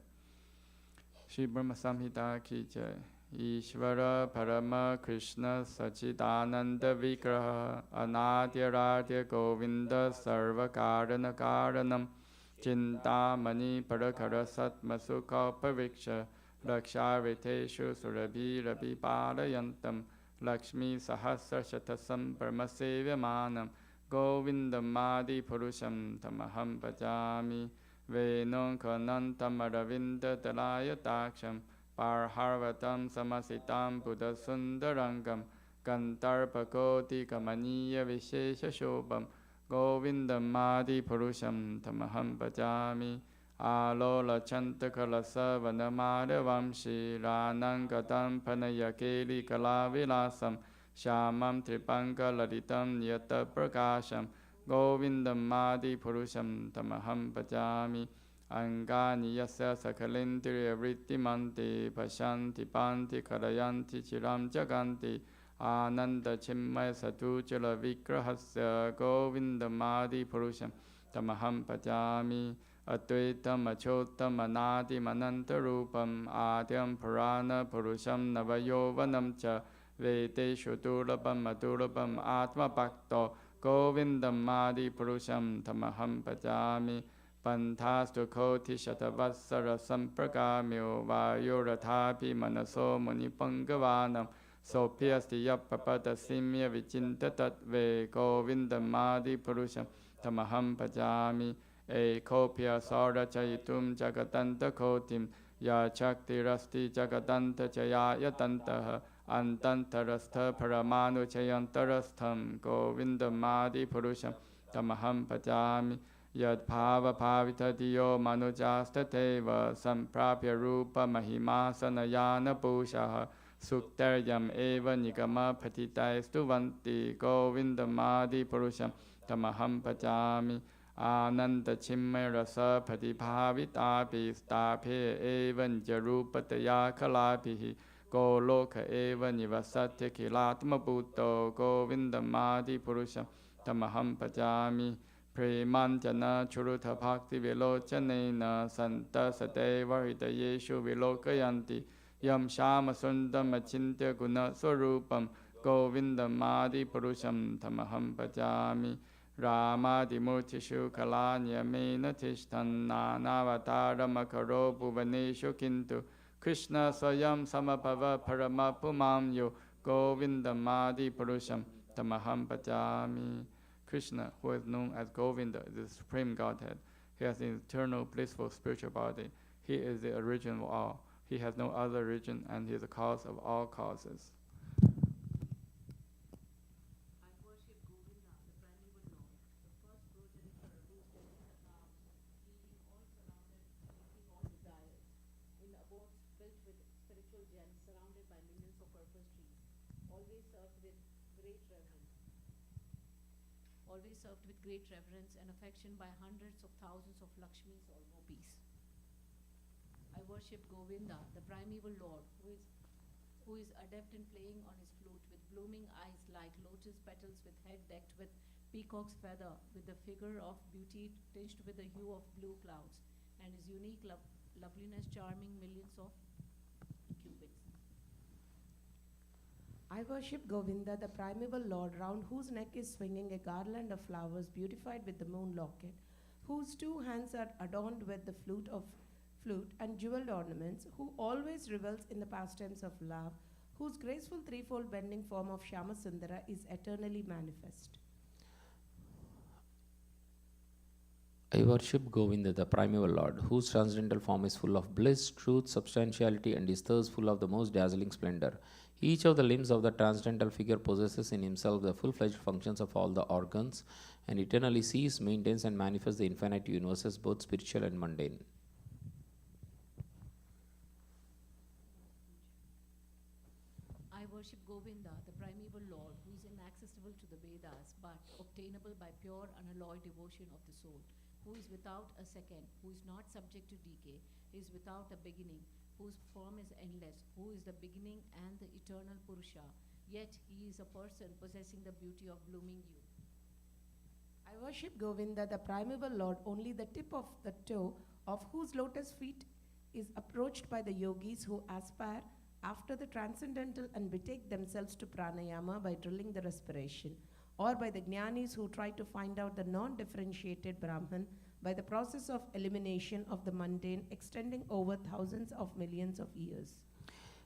Shri Brahma Samhita Ki Jai Ishvara Parama Krishna Sachidananda Vigraha Anadyaradya Govinda Sarva Karana Karanam Chintamani Parakara Satmasukha Paviksha Rakshariteshu Surabhi Rabi Palayantam Lakshmi Sahasra Shatasam Parmasevyamanam Govindam Madi Purusham Tamaham Bhajami Venon Kanantam Aravinda Dalaya Daksham Parharvatam Samasitam Buddha Sundarangam Kantarpakoti Kamaniya Vishesha Shobham Govindam Madi Purusham Tamaham Bhajami Alola Chantakalasa Vanamada Vamshi Ranangatam Panayakeli Kalavilasam Shamam Tripanga Laditam Yata Prakasham Govindam Madi Purusham Tamaham Bhajami Angani Yasya Sakalindriya Vrittimanti Pashanti Panti Karayanti Chiram Jaganti Ananda Chimmaya Satuchala Vigrahasya Govindam Madi Purusham Tamaham Bhajami Advaitam Achotam Anadi Manantarupam Adyam Purana Purusham Navayovanam Cha Vedeshu Durabam Madurabam Atma Bhakto Govindam Madi Purusham Tamaham Bhajami Pantastu Koti Shatavassara Sampragamyo Vayurathapi Manaso Munipangavanam Sopyasti Yapapada Simya Vichinta Tatve Govindam Madi Purusham Tamaham Bhajami Ekopya Sara Chayitum Jagatanta Kotim Ya Chakti Rasti Jagatanta Chayaya Tantaha Antantarastha Paramanu Chayantarastham Govindam Madi Purusham Tamaham Bhajami Yad Bhava Bhavita Diyo Manujastateva Samprapya Rupa Mahimasanayana Pushaha Suktaryam Eva Nigama Patitaistu Vanti Govindam Madi Purusham Tamaham Bhajami Ananda Chimmay Rasa Patibhavitapi Stape Evan Jarupataya Kalapihi Goloka Eva Nivasatya Kilatma Bhutto Govindam Madi Purusham Tamaham Bhajami Premanjana Churuta Bhakti Vilochanena Santa Sadeva Hridayeshu Vilokayanti Yam Shama Sundam Achintya Guna Swarupam Govindam Madi Purusham Tamaham Bhajami Ramadi Murtishu Kalanya Mena Tishtan Nanavatara Makaro Bhuvaneshu Kintu Krishna Swayam Samabhava Paramapumam Yo Govindam Madi Purusham Tamaham Bhajami. Krishna, who is known as Govinda, is the Supreme Godhead. He has an eternal, blissful spiritual body. He is the origin of all. He has no other origin, and he is the cause of all causes. great reverence. Always served with great reverence and affection by hundreds of thousands of Lakshmis or gopis. I worship Govinda, the primeval lord, who is adept in playing on his flute with blooming eyes like lotus petals, with head decked with peacock's feather, with the figure of beauty tinged with the hue of blue clouds, and his unique loveliness charming millions of cupids. I worship Govinda, the primeval lord, round whose neck is swinging a garland of flowers beautified with the moon locket, whose two hands are adorned with the flute and jeweled ornaments, who always revels in the pastimes of love, whose graceful threefold bending form of Shyamasundara is eternally manifest. I worship Govinda, the primeval Lord, whose transcendental form is full of bliss, truth, substantiality, and is thus full of the most dazzling splendor. Each of the limbs of the transcendental figure possesses in himself the full-fledged functions of all the organs, and eternally sees, maintains, and manifests the infinite universes, both spiritual and mundane. I worship Govinda, the primeval lord, who is inaccessible to the Vedas, but obtainable by pure, unalloyed devotion of the soul, who is without a second, who is not subject to decay, is without a beginning, whose form is endless, who is the beginning and the eternal Purusha, yet he is a person possessing the beauty of blooming youth. I worship Govinda, the primeval lord, only the tip of the toe of whose lotus feet is approached by the yogis who aspire after the transcendental and betake themselves to pranayama by drilling the respiration, or by the jnanis who try to find out the non-differentiated Brahman by the process of elimination of the mundane extending over thousands of millions of years.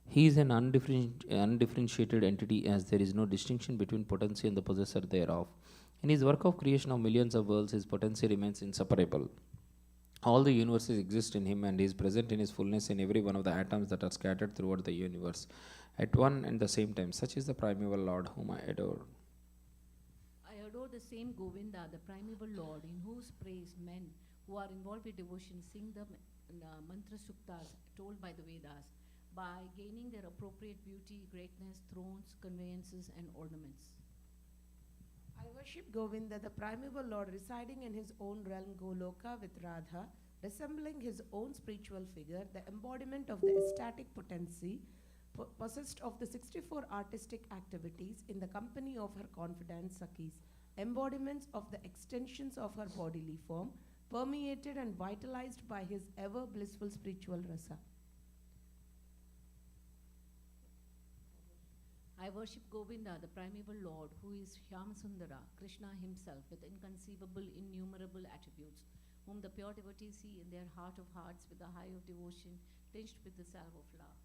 He is an undifferentiated entity, as there is no distinction between potency and the possessor thereof. In his work of creation of millions of worlds, his potency remains inseparable. All the universes exist in him, and he is present in his fullness in every one of the atoms that are scattered throughout the universe at one and the same time. Such is the primeval Lord whom I adore. I adore the same Govinda, the primeval lord, in whose praise men who are involved with devotion sing the mantra suktas told by the Vedas, by gaining their appropriate beauty, greatness, thrones, conveyances, and ornaments. I worship Govinda, the primeval lord, residing in his own realm Goloka with Radha, resembling his own spiritual figure, the embodiment of the ecstatic potency, possessed of the 64 artistic activities in the company of her confidant Sakhis, embodiments of the extensions of her bodily form, permeated and vitalized by his ever blissful spiritual rasa. I worship Govinda, the primeval lord, who is Shyamasundara, Krishna himself, with inconceivable, innumerable attributes, whom the pure devotees see in their heart of hearts with the high of devotion, tinged with the salve of love.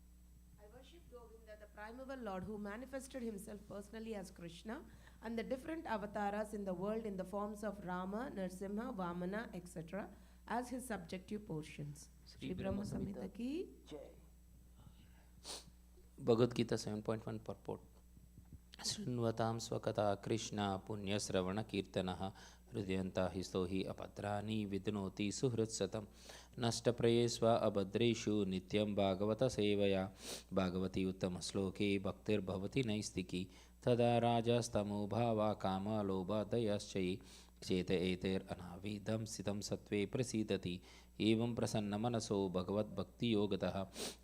I worship Govinda, the primeval lord, who manifested himself personally as Krishna and the different avatars in the world in the forms of Rama, Narsimha, Vamana, etc., as his subjective portions. Sri Brahma Samhita ki Jai. Bhagavad Gita 7.1 purport. Srinvatam swakata Krishna punyasravana kirtanaha hridayanta histohi apadrani vidnoti suhritsatam nashtaprayesva abhadreshu nityam bhagavata sevaya bhagavati uttama sloke bhaktir bhavati naistiki tada rajastamo bhava kama lobha dayaschai चेत एतेर अनाविदम सितम सत्वे प्रसीदति एवं प्रसन्न मनसो भगवत भक्ति योगतः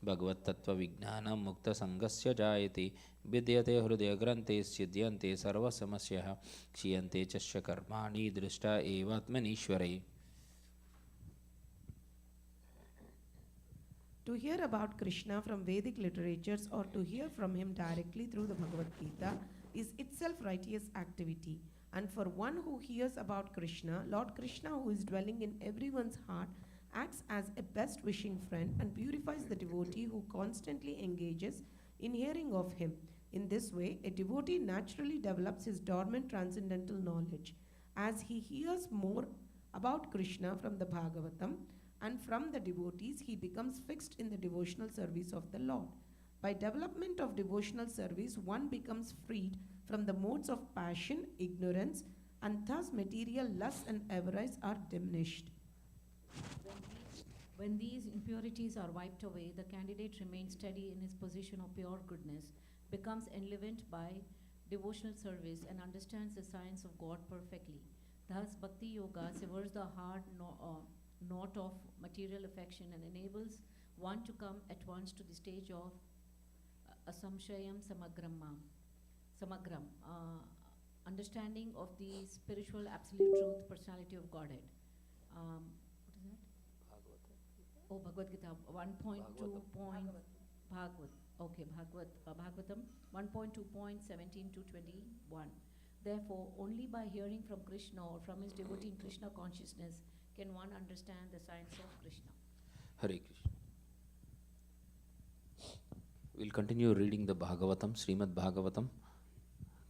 भगवत तत्व विज्ञानम मुक्त संगस्य जायते विद्यते हृदय ग्रंथे सिद्ध्यन्ते सर्व समस्याः क्षीयन्ते च कर्माणि दृष्टा एवात्मनीश्वरे. To hear about Krishna from Vedic literatures or to hear from him directly through the Bhagavad Gita is itself righteous activity. And for one who hears about Krishna, Lord Krishna, who is dwelling in everyone's heart, acts as a best wishing friend and purifies the devotee who constantly engages in hearing of him. In this way, a devotee naturally develops his dormant transcendental knowledge. As he hears more about Krishna from the Bhagavatam and from the devotees, he becomes fixed in the devotional service of the Lord. By development of devotional service, one becomes freed from the modes of passion, ignorance, and thus material lusts and avarice are diminished. When these impurities are wiped away, the candidate remains steady in his position of pure goodness, becomes enlivened by devotional service and understands the science of God perfectly. Thus, Bhakti Yoga severs the hard knot of material affection and enables one to come at once to the stage of Asamshayam Samagram, understanding of the spiritual absolute truth, personality of Godhead. What is that? Oh, Bhagavad Gita 1.2. Bhagavad. Okay, Bhagavatam 1.2.17 to 21. Therefore, only by hearing from Krishna or from his devotee in Krishna consciousness can one understand the science of Krishna. Hare Krishna. We'll continue reading the Bhagavatam, Srimad Bhagavatam,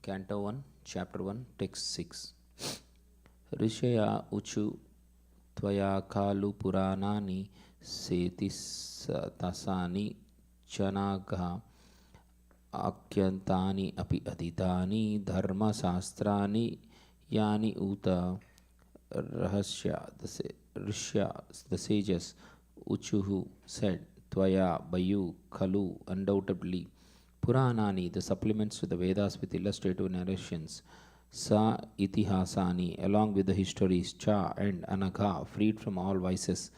Canto 1, Chapter 1, Text 6. Rishaya Uchu Tvaya Kalu Puranani Setis Tasani Chanagha Akyantani Api Aditani Dharma Sastrani Yani Uta Rahasya Rishya, the sages, Uchuhu said, Tvaya, by you, Khalu, undoubtedly, Puranani, the supplements to the Vedas with illustrative narrations, Sa Itihasani, along with the histories, Cha and Anagha, freed from all vices,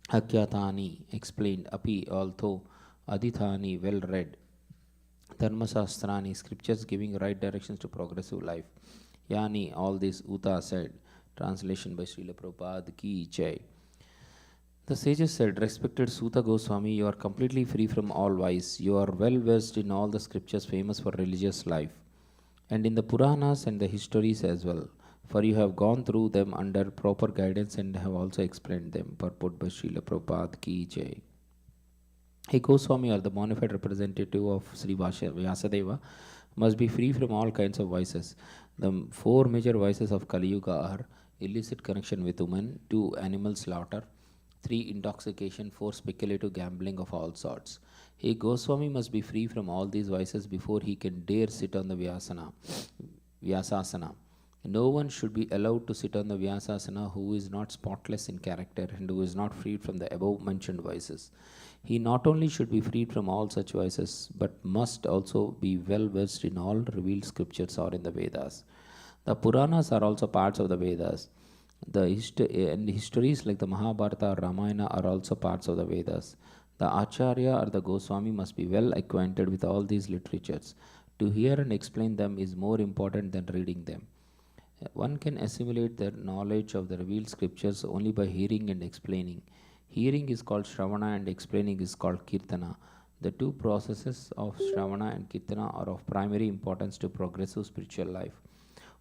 Akyatani, explained, Api, although, Adithani, well read, Dharmasastrani, scriptures giving right directions to progressive life, Yani, all this, Uta said, translation by Srila Prabhupada Ki Jai. The sages said, Respected Suta Goswami, you are completely free from all vice. You are well versed in all the scriptures famous for religious life, and in the Puranas and the histories as well, for you have gone through them under proper guidance and have also explained them. Purport by Srila Prabhupada Ki Jai. Hey Goswami, are the bona fide representative of Sri Vyasadeva, must be free from all kinds of vices. The four major vices of Kali Yuga are illicit connection with women, 2. Animal slaughter, 3. Intoxication, 4. Speculative gambling of all sorts. A Goswami must be free from all these vices before he can dare sit on the Vyasasana. No one should be allowed to sit on the Vyasasana who is not spotless in character and who is not freed from the above mentioned vices. He not only should be freed from all such vices, but must also be well versed in all revealed scriptures or in the Vedas. The Puranas are also parts of the Vedas. The histories like the Mahabharata or Ramayana are also parts of the Vedas. The Acharya or the Goswami must be well acquainted with all these literatures. To hear and explain them is more important than reading them. One can assimilate the knowledge of the revealed scriptures only by hearing and explaining. Hearing is called Shravana and explaining is called Kirtana. The two processes of Shravana and Kirtana are of primary importance to progressive spiritual life.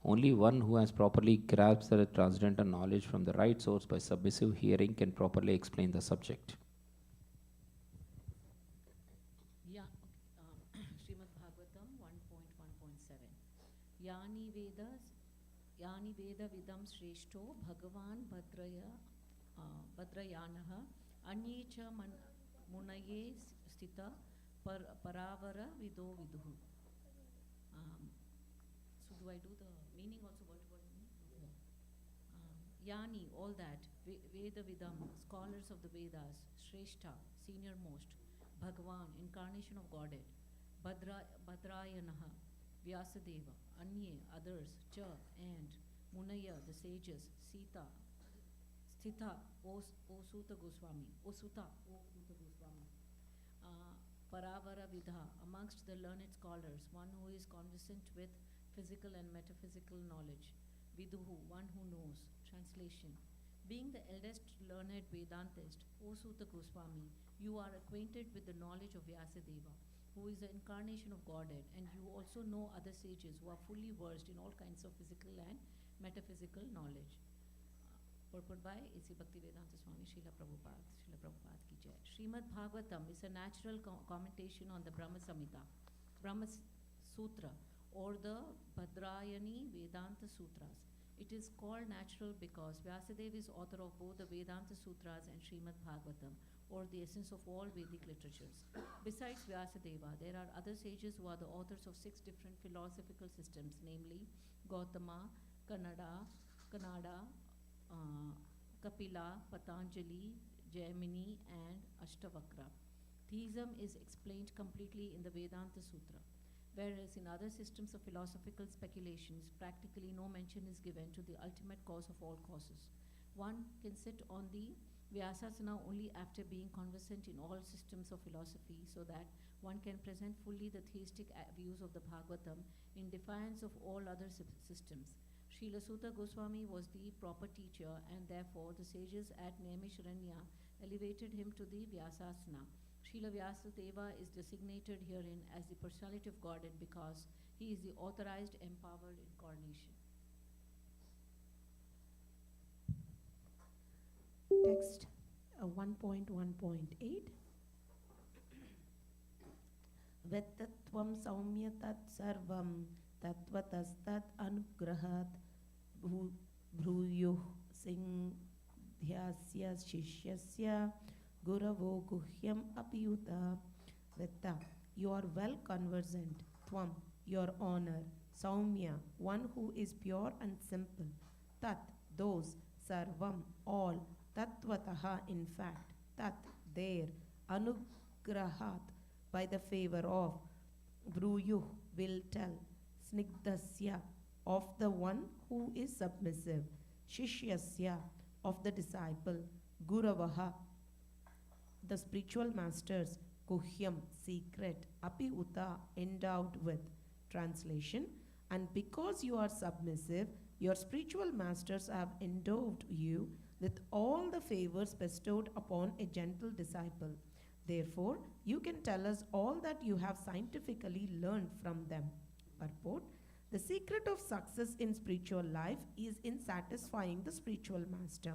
Only one who has properly grasped the transcendental knowledge from the right source by submissive hearing can properly explain the subject. Yeah, okay. Srimad Bhagavatam 1.1.7. Yani Veda Vidam Shreshto Bhagavan Bhadrayanaha Anyecha Munaye Stita Paravara Vido Viduhu. So do I do the meaning also? What meaning? Yani, all that, Veda Vidam, scholars of the Vedas, Shreshta, senior most, Bhagavan, incarnation of Godhead, Bhadrayanaha, Vyasadeva, Anye, others, Cha, and Munaya, the sages, Sita, Sthita, O Suta Goswami, Paravara Vidha, amongst the learned scholars, one who is conversant with physical and metaphysical knowledge. Viduhu, one who knows. Translation. Being the eldest learned Vedantist, O Suta Goswami, you are acquainted with the knowledge of Vyasadeva, who is the incarnation of Godhead, and you also know other sages who are fully versed in all kinds of physical and metaphysical knowledge. Purport by A.C. Bhaktivedanta Swami Srila Prabhupada Ki Jai. Srimad Bhagavatam is a natural commentation on the Brahma Samhita, Brahma Sutra, or the Bhadrayani Vedanta Sutras. It is called natural because Vyasadeva is author of both the Vedanta Sutras and Srimad Bhagavatam, or the essence of all Vedic literatures. Besides Vyasadeva, there are other sages who are the authors of 6 different philosophical systems, namely Gautama, Kanada, Kapila, Patanjali, Jaimini, and Ashtavakra. Theism is explained completely in the Vedanta Sutra. whereas in other systems of philosophical speculations, practically no mention is given to the ultimate cause of all causes. One can sit on the Vyasasana only after being conversant in all systems of philosophy, so that one can present fully the theistic views of the Bhagavatam in defiance of all other systems. Srila Sutta Goswami was the proper teacher, and therefore the sages at Naimisharanya elevated him to the Vyasasana. Srila Vyasadeva is designated herein as the personality of Godhead because he is the authorized, empowered incarnation. Text 1.1.8. Vettatvam saumya tat sarvam tatvatastat anugrahat bhruyuh singhyasya shishyasya guravo guhyam apiyuta. Vetta, you are well conversant. Tvam, your honor. Saumya, one who is pure and simple. Tat, those. Sarvam, all. Tatvataha, in fact. Tat, there. Anugrahat, by the favor of. Bruyuh, will tell. Snigdasya, of the one who is submissive. Shishyasya, of the disciple. Guravaha, the spiritual masters. Guhyam, secret. Api uta, endowed with. Translation: and because you are submissive, your spiritual masters have endowed you with all the favors bestowed upon a gentle disciple. Therefore, you can tell us all that you have scientifically learned from them. Purport: the secret of success in spiritual life is in satisfying the spiritual master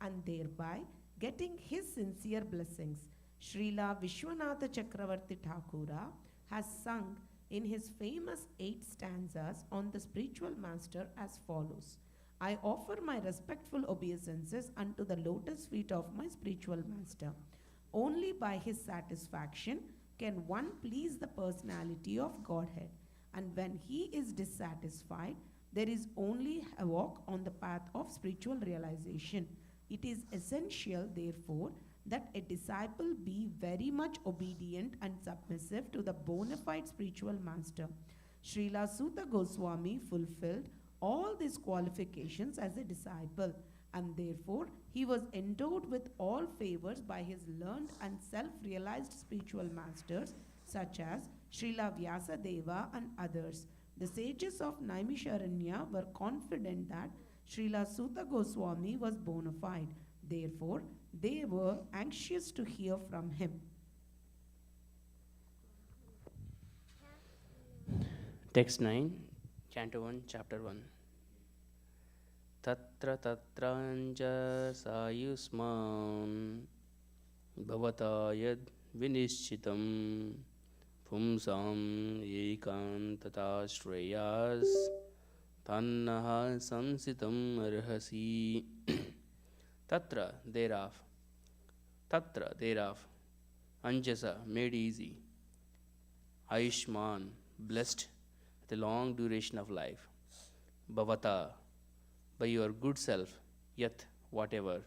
and thereby getting his sincere blessings. Srila Vishwanatha Chakravarti Thakura has sung in his famous 8 stanzas on the spiritual master as follows: I offer my respectful obeisances unto the lotus feet of my spiritual master. Only by his satisfaction can one please the personality of Godhead. And when he is dissatisfied, there is only havoc on the path of spiritual realization. It is essential, therefore, that a disciple be very much obedient and submissive to the bona fide spiritual master. Srila Sutta Goswami fulfilled all these qualifications as a disciple, and therefore he was endowed with all favors by his learned and self-realized spiritual masters such as Srila Vyasadeva and others. The sages of Naimisharanya were confident that Srila Sutta Goswami was bona fide. Therefore, they were anxious to hear from him. Text 9, Canto 1, Chapter 1. Tatra tatranja sayusman bhavata yad vinishchitam pumsam ekantata shreyas tannaha samsitam arhasi. Tatra, thereof. Tatra, thereof. Anjasa, made easy. Ayushman, blessed with a long duration of life. Bhavata, by your good self. Yat, whatever.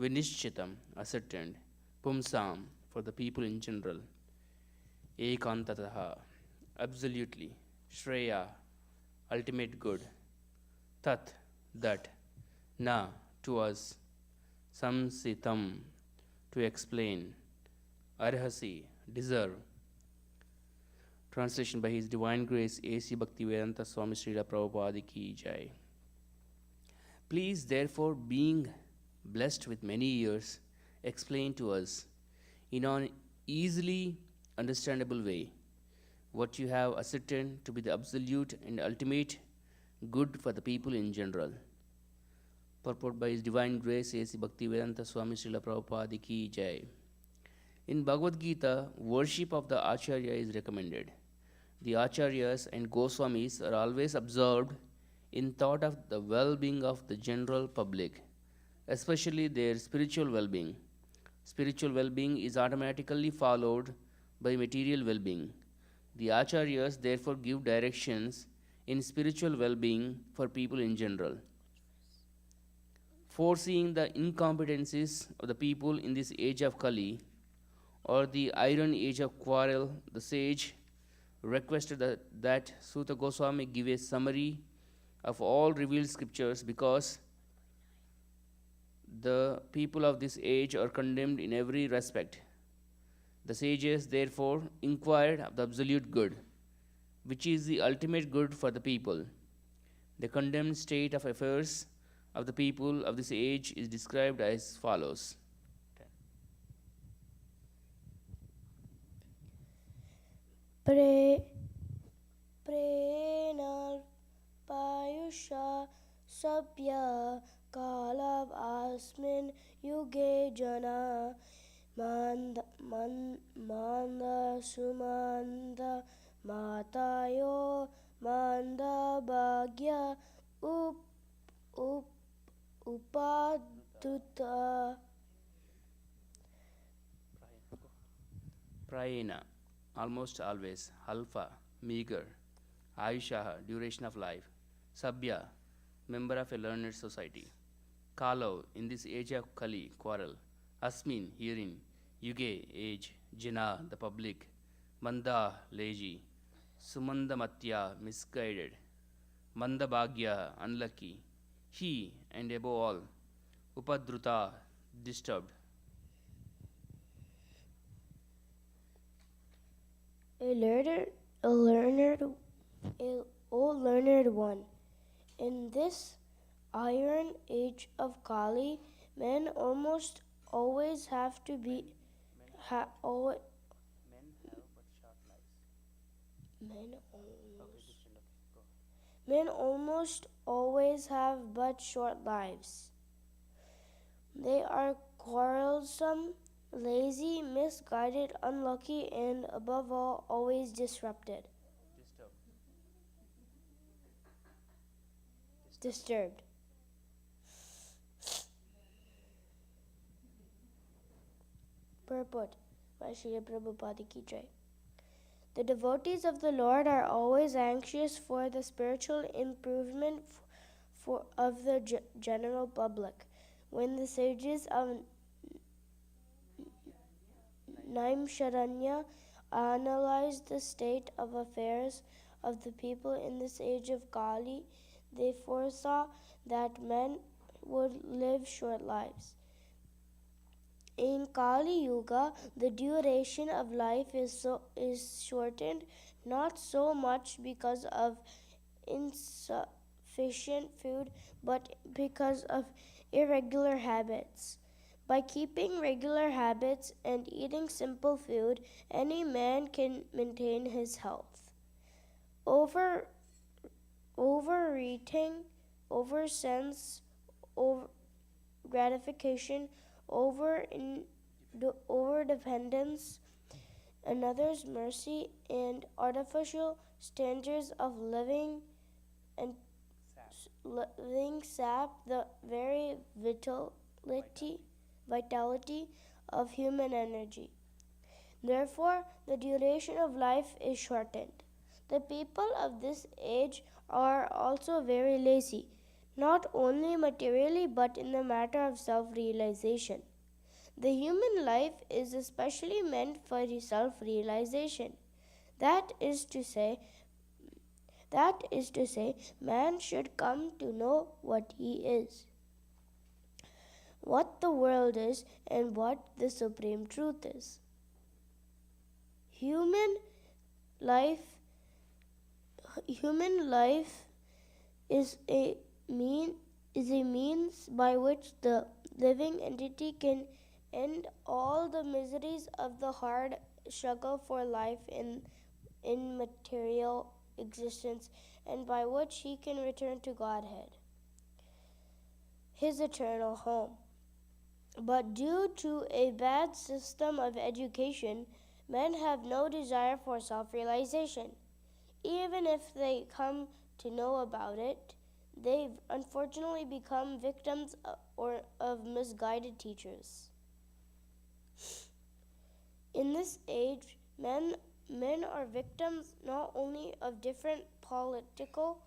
Vinishchitam, ascertained. Pumsam, for the people in general. Ekantataha, absolutely. Shreya, ultimate good. Tat, that. Na, to us. Samsitam, to explain. Arhasi, deserve. Translation by His Divine Grace A.C. Bhaktivedanta Swami Srila Prabhupada Ki Jai. Please, therefore, being blessed with many years, explain to us in an easily understandable way what you have ascertained to be the absolute and ultimate good for the people in general. Purport by His Divine Grace A.C. Bhaktivedanta Swami Srila Prabhupada Ki Jai. In Bhagavad Gita, worship of the Acharya is recommended. The Acharyas and Goswamis are always observed in thought of the well-being of the general public, especially their spiritual well-being. Spiritual well-being is automatically followed by material well-being. The Acharyas therefore give directions in spiritual well-being for people in general. Foreseeing the incompetencies of the people in this age of Kali, or the iron age of quarrel, the sage requested that Suta Goswami give a summary of all revealed scriptures because the people of this age are condemned in every respect. The sages therefore inquired of the absolute good, which is the ultimate good for the people. The condemned state of affairs of the people of this age is described as follows. Prenal Payusha Sabya Kalav Asmin Yuge Jana Manda Sumanda Matayo Manda Bhagya Upaduta. Prayena, almost always. Alpha, meager. Ayusha, duration of life. Sabya, member of a learned society. Kalo, in this age of Kali, quarrel. Asmin, herein. Yuge, age. Jina, the public. Manda, lazy. Sumandamatya, misguided. Mandabhagya, unlucky. He, and above all. Upadruta, disturbed. O learned one, in this iron age of Kali, men almost always have to be men almost always have but short lives. They are quarrelsome, lazy, misguided, unlucky, and above all, always disrupted. Disturbed. Purport by Srila Prabhupada Ki Jai. The devotees of the Lord are always anxious for the spiritual improvement of the general public. When the sages of Naimsharanya analyzed the state of affairs of the people in this age of Kali, they foresaw that men would live short lives. In Kali Yuga, the duration of life is shortened, not so much because of insufficient food, but because of irregular habits. By keeping regular habits and eating simple food, any man can maintain his health. Overeating, oversense, gratification, overdependence, another's mercy, and artificial standards of living sap the very vitality of human energy. Therefore, the duration of life is shortened. The people of this age are also very lazy, not only materially but in the matter of self-realization. The human life is especially meant for self-realization. That is to say, man should come to know what he is, what the world is, and what the supreme truth is. Human life is a means by which the living entity can end all the miseries of the hard struggle for life in material existence, and by which he can return to Godhead, his eternal home. But due to a bad system of education, men have no desire for self-realization. Even if they come to know about it, they unfortunately become victims of misguided teachers. In this age, men are victims not only of different political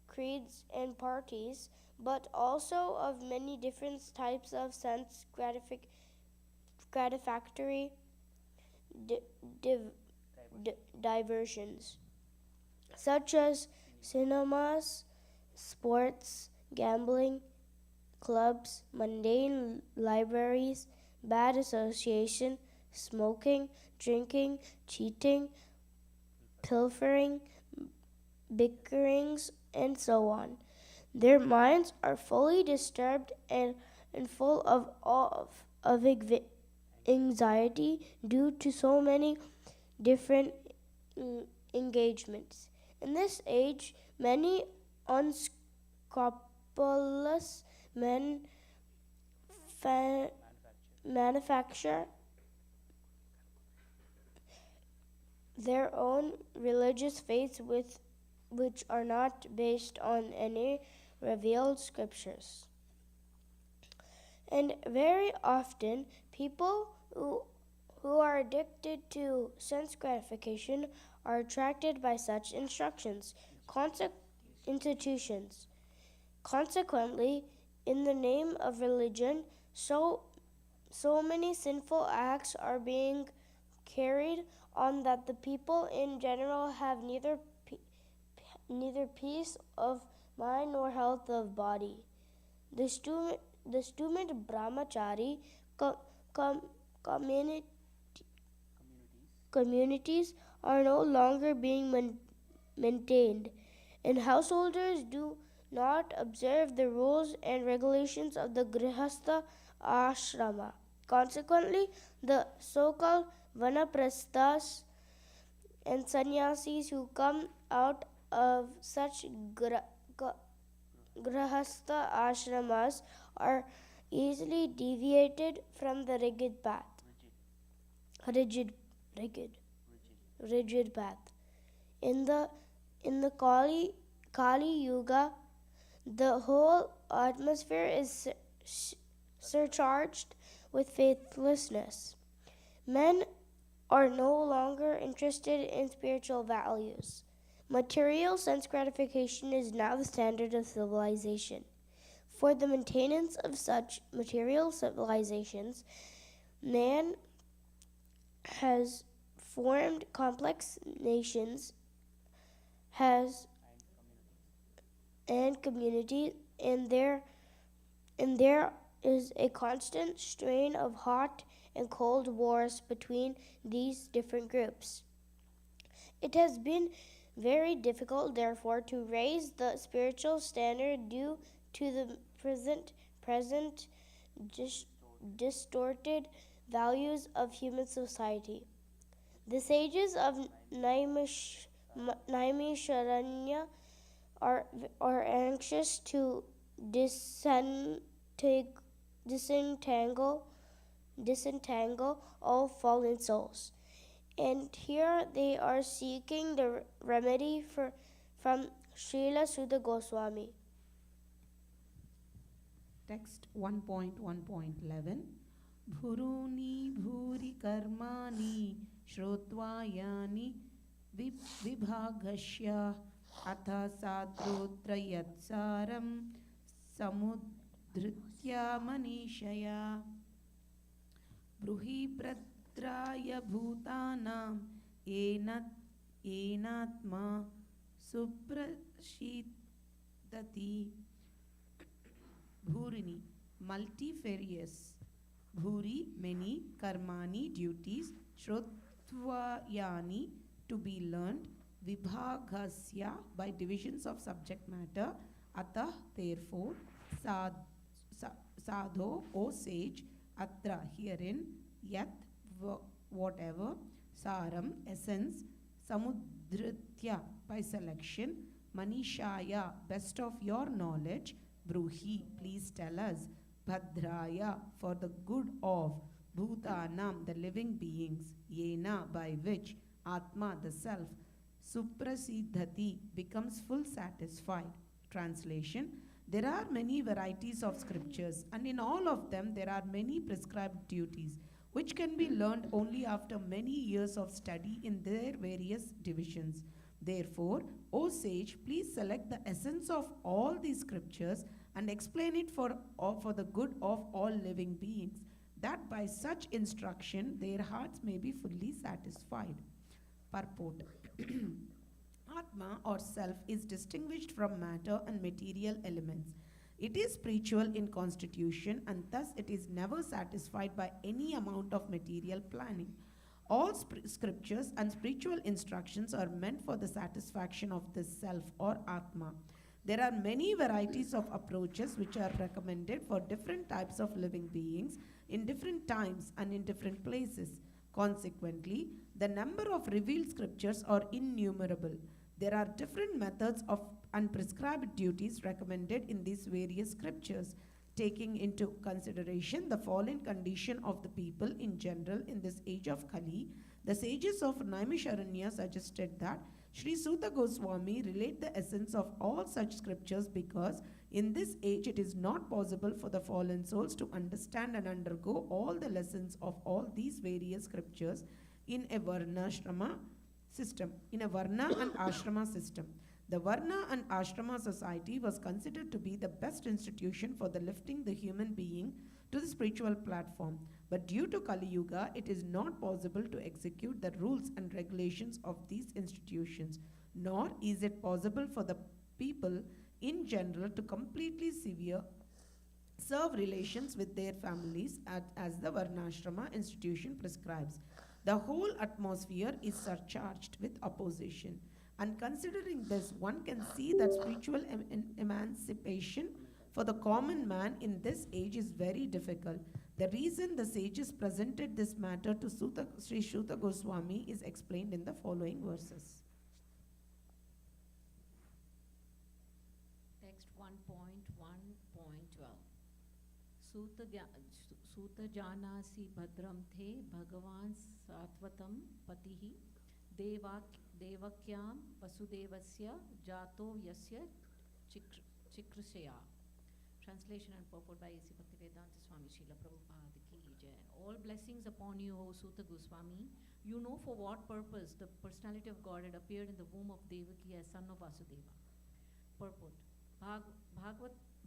creeds and parties, but also of many different types of sense diversions, such as cinemas, sports, gambling, clubs, mundane libraries, bad association, smoking, drinking, cheating, pilfering, bickerings, and so on. Their minds are fully disturbed and full of anxiety due to so many different engagements. In this age, many unscrupulous men manufacture their own religious faiths which are not based on any revealed scriptures. And very often, people who are addicted to sense gratification are attracted by such institutions. Consequently, in the name of religion, so many sinful acts are being carried on that the people in general have neither peace of mind nor health of body. The student brahmachari communities are no longer being maintained, and householders do not observe the rules and regulations of the grihastha ashrama. Consequently, the so-called vanaprasthas and sannyasis who come out of such grihastha ashramas are easily deviated from the rigid path. Rigid path. In the Kali Yuga, the whole atmosphere is surcharged with faithlessness. Men are no longer interested in spiritual values. Material sense gratification is now the standard of civilization. For the maintenance of such material civilizations, man has formed complex nations and communities, and there is a constant strain of hot and cold wars between these different groups. It has been very difficult, therefore, to raise the spiritual standard due to the present distorted values of human society. The sages of Naimisharanya are anxious to disentangle all fallen souls. And here they are seeking the remedy from Srila Sudha Goswami. Text 1.1.11 Bhuruni bhuri karmani shrotva yani vibhagashya atha sadrotra yatsaram samudritya manishaya bruhi pratraya bhutanam enatma suprashitati Bhurini, multifarious. Bhuri, many. Karmani, duties. Shrotvayani, to be learned. Vibhagasya, by divisions of subject matter. Atah, therefore. Sadho, O sage. Atra, herein. Yat, whatever. Saram, essence. Samudritya, by selection. Manishaya, best of your knowledge. Bruhi, please tell us. Bhadraya, for the good of. Bhutanam, the living beings. Yena, by which. Atma, the self. Suprasiddhati, becomes full satisfied. Translation: there are many varieties of scriptures, and in all of them there are many prescribed duties, which can be learned only after many years of study in their various divisions. Therefore, O sage, please select the essence of all these scriptures and explain it for the good of all living beings, that by such instruction their hearts may be fully satisfied. Purport. Atma or self is distinguished from matter and material elements. It is spiritual in constitution and thus it is never satisfied by any amount of material planning. All scriptures and spiritual instructions are meant for the satisfaction of this self or Atma. There are many varieties of approaches which are recommended for different types of living beings in different times and in different places. Consequently, the number of revealed scriptures are innumerable. There are different methods of and prescribed duties recommended in these various scriptures, taking into consideration the fallen condition of the people in general in this age of Kali. The sages of Naimisharanya suggested that Sri Suta Goswami relate the essence of all such scriptures because in this age it is not possible for the fallen souls to understand and undergo all the lessons of all these various scriptures in a Varna and Ashrama system. The Varna and Ashrama society was considered to be the best institution for the lifting the human being to the spiritual platform. But due to Kali Yuga, it is not possible to execute the rules and regulations of these institutions, nor is it possible for the people in general to completely serve relations with their families as the Varnashrama institution prescribes. The whole atmosphere is surcharged with opposition. And considering this, one can see that spiritual emancipation for the common man in this age is very difficult. The reason the sages presented this matter to Sri Suta Goswami is explained in the following verses. Text 1.1.12. Suta janasi bhadram the bhagavan satvatam patihi devakyam vasudevasya jato yasya chikrishaya. Translation and purport by A.C. Bhaktivedanta Swami Srila Prabhupada Ki Jai. All blessings upon you, O Suta Goswami. You know for what purpose the personality of God had appeared in the womb of Devaki as son of Vasudeva. Purport.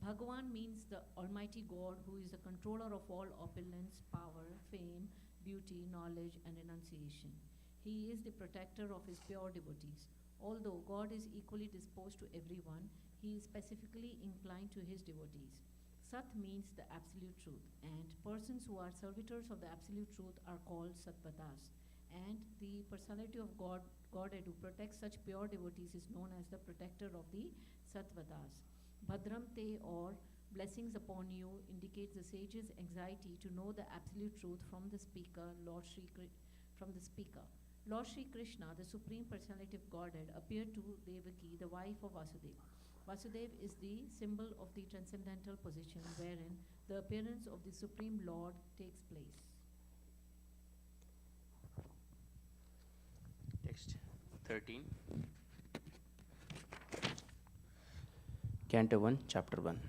Bhagavan means the Almighty God who is the controller of all opulence, power, fame, beauty, knowledge and renunciation. He is the protector of his pure devotees. Although God is equally disposed to everyone, he is specifically inclined to his devotees. Sat means the absolute truth, and persons who are servitors of the absolute truth are called Satvatas. And the personality of Godhead who protects such pure devotees is known as the protector of the Satvatas. Bhadram Te or blessings upon you indicates the sage's anxiety to know the absolute truth from the speaker, Lord Shri Krishna, the Supreme Personality of Godhead, appeared to Devaki, the wife of Vasudeva. Vasudeva is the symbol of the transcendental position wherein the appearance of the Supreme Lord takes place. Text 13. Canto 1, Chapter 1.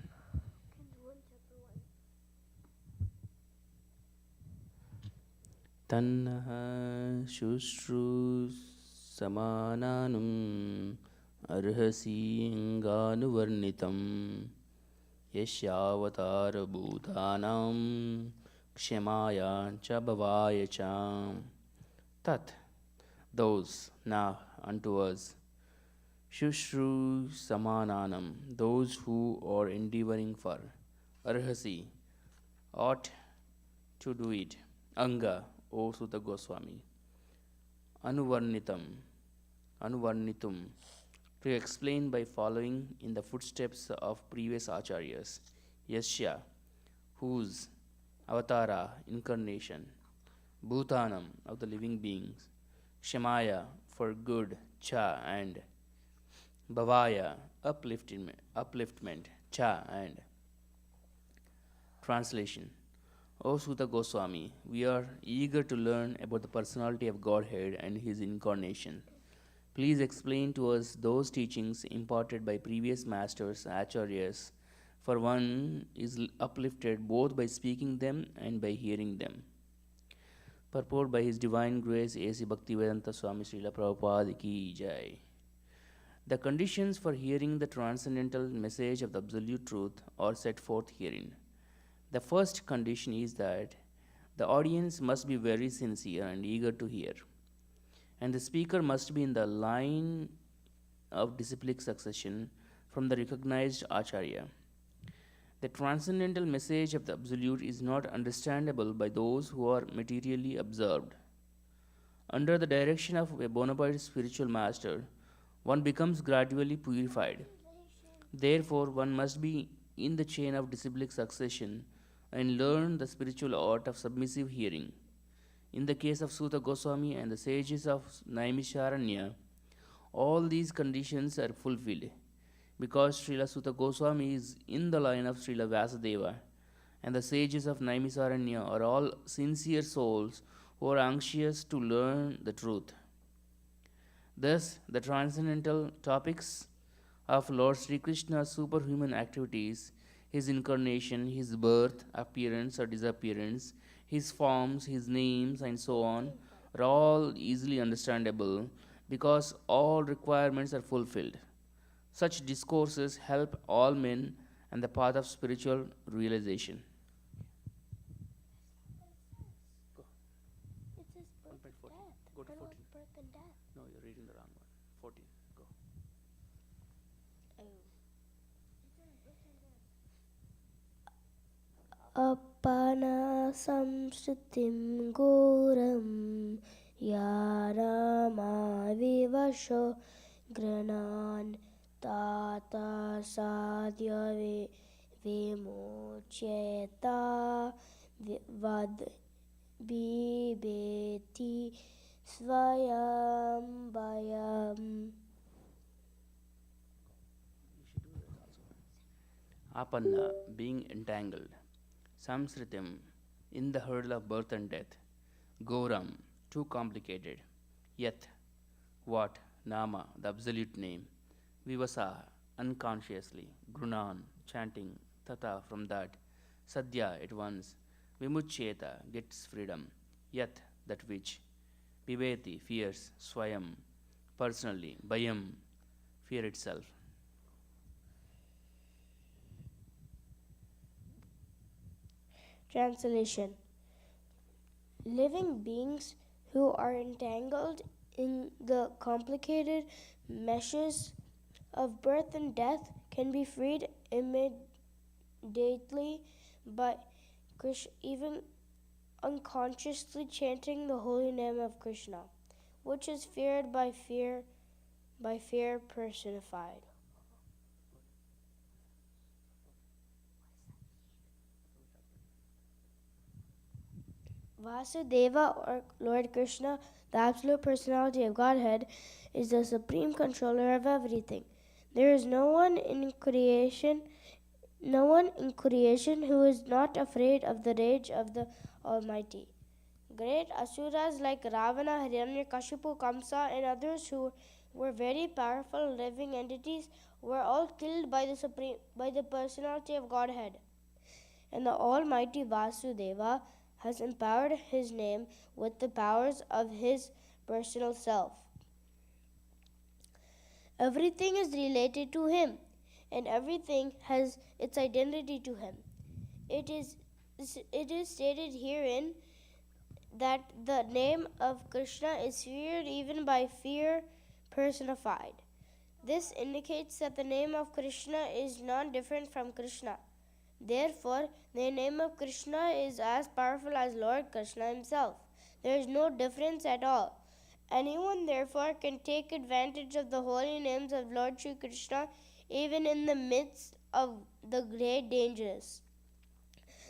Tannaha shushru samananum arhasi inganuvarnitam yashyavatara bhutanam kshemaya cha bhavaya cha. Tat, those, now, unto us, Shushru Samananam, those who are endeavoring for, Arhasi, ought to do it, Anga, O Suta Goswami, Anuvarnitum, to explain by following in the footsteps of previous acharyas, Yasya, whose avatara, incarnation, Bhutanam, of the living beings, Kshemaya, for good, Cha, and Bhavaya, upliftment, Cha, and. Translation. O Suta Goswami, we are eager to learn about the personality of Godhead and his incarnation. Please explain to us those teachings imparted by previous masters, acharyas, for one is uplifted both by speaking them and by hearing them. Purport by His Divine Grace A.C. Bhaktivedanta Swami Srila Prabhupada Ki Jai. The conditions for hearing the transcendental message of the Absolute Truth are set forth herein. The first condition is that the audience must be very sincere and eager to hear. and the speaker must be in the line of disciplic succession from the recognized Acharya. The transcendental message of the Absolute is not understandable by those who are materially absorbed. Under the direction of a bona fide spiritual master, one becomes gradually purified. Therefore, one must be in the chain of disciplic succession and learn the spiritual art of submissive hearing. In the case of Suta Goswami and the sages of Naimisharanya, all these conditions are fulfilled because Srila Suta Goswami is in the line of Srila Vyasadeva, and the sages of Naimisaranya are all sincere souls who are anxious to learn the truth. Thus, the transcendental topics of Lord Sri Krishna's superhuman activities, his incarnation, his birth, appearance or disappearance, his forms, his names, and so on, are all easily understandable because all requirements are fulfilled. Such discourses help all men on the path of spiritual realization. It says birth and 1.14. death. Go to What 14. about birth and death? No, you're reading the wrong one. 14. Go. Apana samsritim goram yarama vivasho granan tata sadhyave vimuchyeta vad bibeti svayam bayam. Apanna, being entangled. Samsritim, in the hurdle of birth and death. Goram, too complicated. Yat, what? Nama, the absolute name. Vivasa, unconsciously. Grunan, chanting. Tata, from that. Sadhya, at once. Vimuchyeta, gets freedom. Yat, that which. Viveti, fears. Swayam, personally. Bayam, fear itself. Translation. Living beings who are entangled in the complicated meshes of birth and death can be freed immediately by even unconsciously chanting the holy name of Krishna, which is feared by fear personified. Vasudeva, or Lord Krishna, the absolute personality of Godhead, is the supreme controller of everything. There is no one in creation who is not afraid of the rage of the Almighty. Great asuras like Ravana, Hiranyakashipu, Kamsa, and others who were very powerful living entities were all killed by the personality of Godhead. And the Almighty Vasudeva has empowered his name with the powers of his personal self. Everything is related to him, and everything has its identity to him. It is stated herein that the name of Krishna is feared even by fear personified. This indicates that the name of Krishna is not different from Krishna. Therefore, the name of Krishna is as powerful as Lord Krishna himself. There is no difference at all. Anyone, therefore, can take advantage of the holy names of Lord Sri Krishna even in the midst of the great dangers.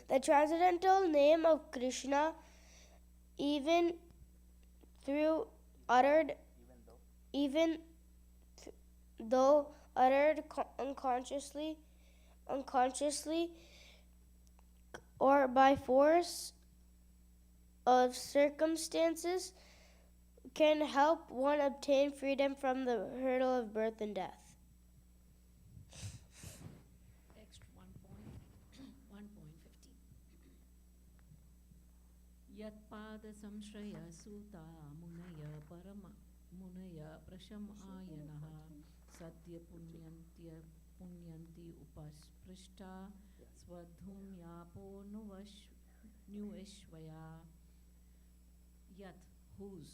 The transcendental name of Krishna, even though uttered unconsciously or by force of circumstances, can help one obtain freedom from the hurdle of birth and death. Text 1.15. Yat pada samshraya suta munaya parama munaya prasham ayanaha sadhya punyanti upasprishta swadhumyapo nuishvaya. Yat, whose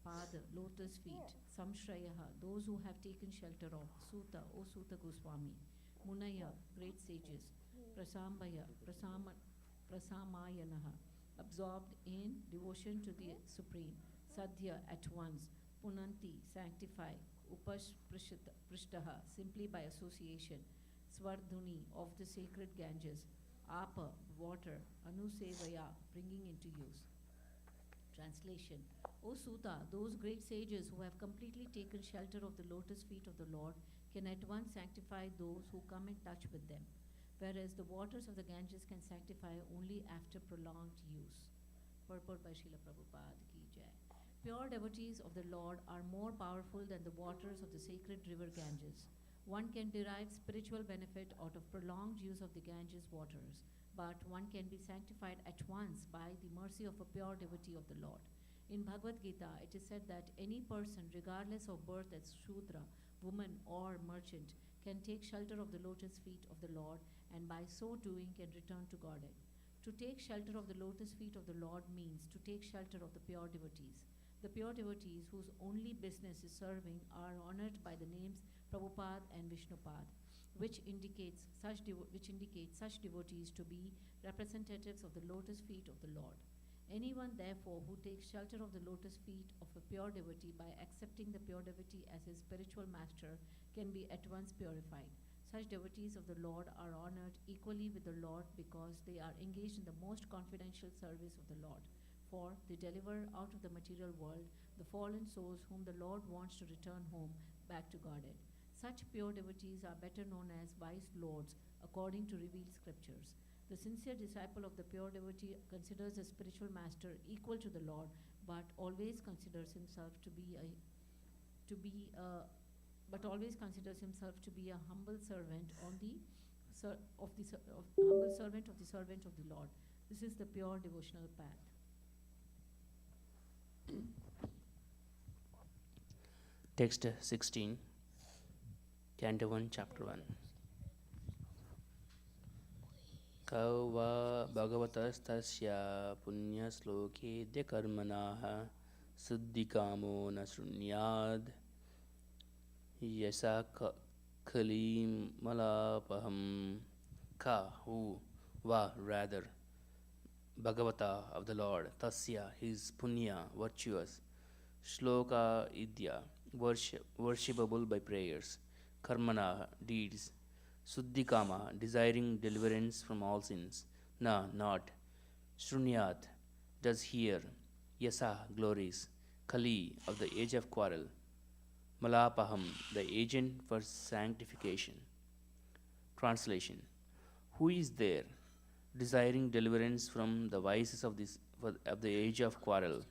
Pada, lotus feet. Samshrayaha, those who have taken shelter of. Suta, O Suta Goswami. Munaya, great sages. Prasambaya, Prasamayanaha, absorbed in devotion to the Supreme. Sadhya, at once. Punanti, sanctify. Upashprishtaha, simply by association. Swardhuni, of the sacred Ganges. Apa, water. Anusevaya, bringing into use. Translation. O Suta, those great sages who have completely taken shelter of the lotus feet of the Lord can at once sanctify those who come in touch with them, whereas the waters of the Ganges can sanctify only after prolonged use. Purport by Srila Prabhupada Ki Jai. Pure devotees of the Lord are more powerful than the waters of the sacred river Ganges. One can derive spiritual benefit out of prolonged use of the Ganges waters, but one can be sanctified at once by the mercy of a pure devotee of the Lord. In Bhagavad Gita, it is said that any person, regardless of birth as Shudra, woman, or merchant, can take shelter of the lotus feet of the Lord, and by so doing can return to Godhead. To take shelter of the lotus feet of the Lord means to take shelter of the pure devotees. The pure devotees, whose only business is serving, are honored by the names Prabhupada and Vishnupad, which indicates such devotees to be representatives of the lotus feet of the Lord. Anyone, therefore, who takes shelter of the lotus feet of a pure devotee by accepting the pure devotee as his spiritual master can be at once purified. Such devotees of the Lord are honored equally with the Lord because they are engaged in the most confidential service of the Lord. For they deliver out of the material world the fallen souls whom the Lord wants to return home back to Godhead. Such pure devotees are better known as wise lords according to revealed scriptures. The sincere disciple of the pure devotee considers a spiritual master equal to the Lord, but always considers himself to be a humble servant of the servant of the Lord. This is the pure devotional path. Text 16, Canto 1, Chapter 1. Kava bhagavatastasya punyaslokedya karmanaha siddhikamo na srunyad yasa kalim malapaham. Ka, who, va, rather, Bhagavata, of the Lord, tasya, his punya, virtuous, shloka idya, worshipable by prayers, karmana, deeds, suddhikama, desiring deliverance from all sins, na, not, shrunyat, does hear, yasa, glories, kali, of the age of quarrel, malapaham, the agent for sanctification. Translation. Who is there, desiring deliverance from the vices of the age of quarrel,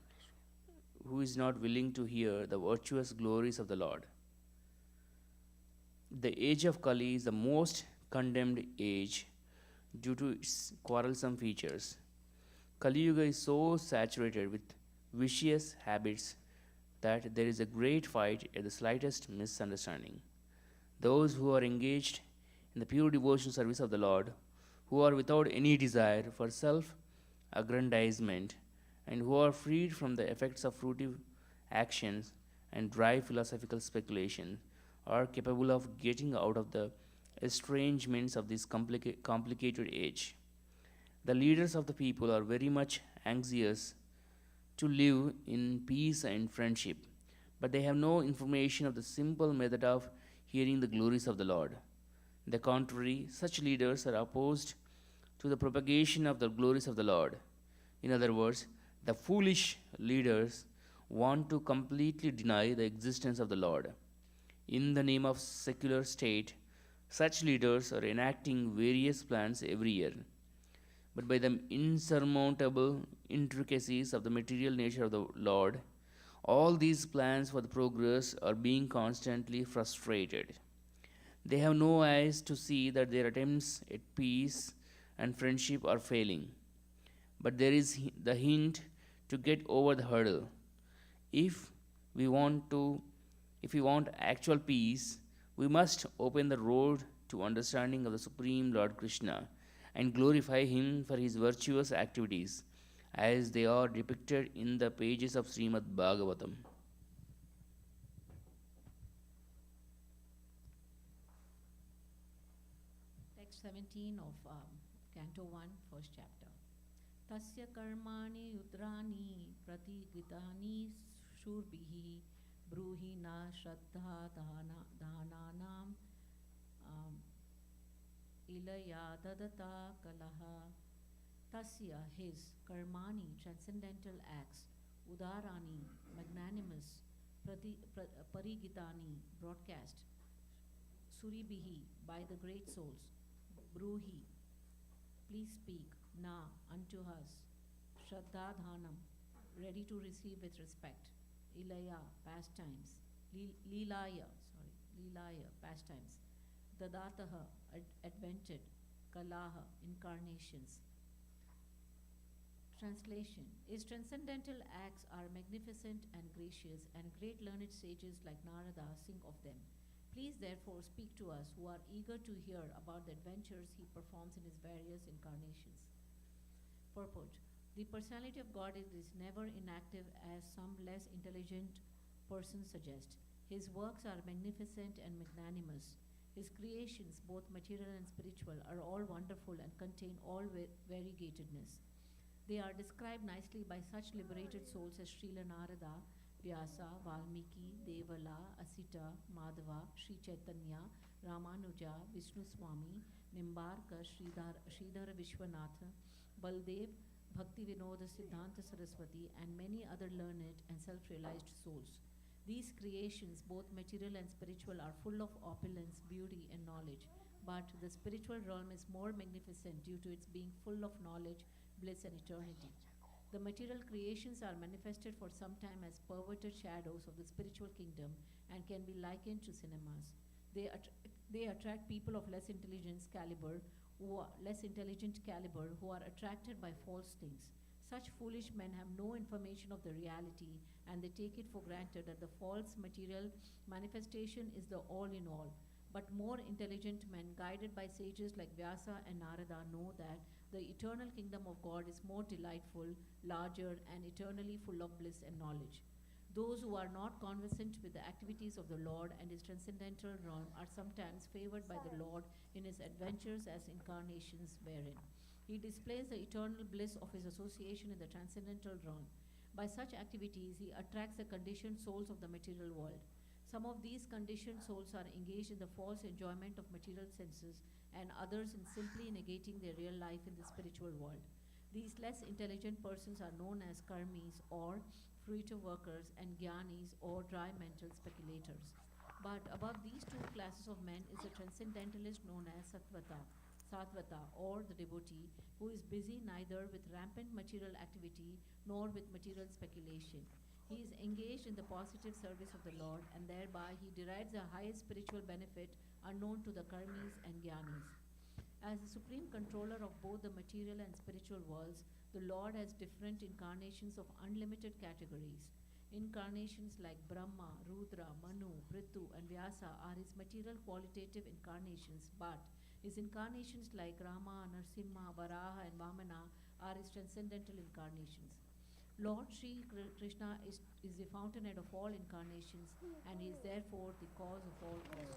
who is not willing to hear the virtuous glories of the Lord? The age of Kali is the most condemned age due to its quarrelsome features. Kali Yuga is so saturated with vicious habits that there is a great fight at the slightest misunderstanding. Those who are engaged in the pure devotional service of the Lord, who are without any desire for self-aggrandizement, and who are freed from the effects of fruitive actions and dry philosophical speculation, are capable of getting out of the estrangements of this complicated age. The leaders of the people are very much anxious to live in peace and friendship, but they have no information of the simple method of hearing the glories of the Lord. On the contrary, such leaders are opposed to the propagation of the glories of the Lord. In other words, the foolish leaders want to completely deny the existence of the Lord. In the name of secular state, such leaders are enacting various plans every year. But by the insurmountable intricacies of the material nature of the Lord, all these plans for the progress are being constantly frustrated. They have no eyes to see that their attempts at peace and friendship are failing. But there is the hint to get over the hurdle. If we want actual peace, we must open the road to understanding of the Supreme Lord Krishna and glorify him for his virtuous activities as they are depicted in the pages of Srimad Bhagavatam. 17 of Canto 1, first chapter. Tasya karmani udrani pratigitani shurbihi bruhi na shraddha dhananam ilaya dadata kalaha. Tasya, his, karmani, transcendental acts, udarani, magnanimous, parigitani, broadcast, suribihi, by the great souls, bruhi, please speak, na, unto us, shraddhadhanam, ready to receive with respect, ilaya, pastimes, lilaya, pastimes, dadataha, advented, kalaha, incarnations. Translation. His transcendental acts are magnificent and gracious, and great learned sages like Narada sing of them. Please therefore speak to us who are eager to hear about the adventures he performs in his various incarnations. Purport. The personality of God is never inactive as some less intelligent persons suggest. His works are magnificent and magnanimous. His creations, both material and spiritual, are all wonderful and contain all variegatedness. They are described nicely by such liberated souls as Srila Narada, Vyasa, Valmiki, Devala, Asita, Madhava, Sri Chaitanya, Ramanuja, Vishnu Swami, Nimbarka, Sridhara Vishwanatha, Baldev, Bhakti Vinoda Siddhanta Saraswati, and many other learned and self-realized souls. These creations, both material and spiritual, are full of opulence, beauty, and knowledge. But the spiritual realm is more magnificent due to its being full of knowledge, bliss, and eternity. The material creations are manifested for some time as perverted shadows of the spiritual kingdom and can be likened to cinemas. They attract people of less intelligent caliber who are attracted by false things. Such foolish men have no information of the reality, and they take it for granted that the false material manifestation is the all in all. But more intelligent men, guided by sages like Vyasa and Narada, know that the eternal kingdom of God is more delightful, larger, and eternally full of bliss and knowledge. Those who are not conversant with the activities of the Lord and his transcendental realm are sometimes favored by the Lord in his adventures as incarnations wherein he displays the eternal bliss of his association in the transcendental realm. By such activities, he attracts the conditioned souls of the material world. Some of these conditioned souls are engaged in the false enjoyment of material senses, and others in simply negating their real life in the spiritual world. These less intelligent persons are known as karmis or fruitive workers, and jnanis or dry mental speculators. But above these two classes of men is a transcendentalist known as Satvata or the devotee, who is busy neither with rampant material activity nor with material speculation. He is engaged in the positive service of the Lord, and thereby he derives the highest spiritual benefit unknown to the karmis and jnanis. As the supreme controller of both the material and spiritual worlds, the Lord has different incarnations of unlimited categories. Incarnations like Brahma, Rudra, Manu, Prithu, and Vyasa are his material qualitative incarnations, but his incarnations like Rama, Narsimha, Varaha, and Vamana are his transcendental incarnations. Lord Sri Krishna is the fountainhead of all incarnations, and he is therefore the cause of all causes.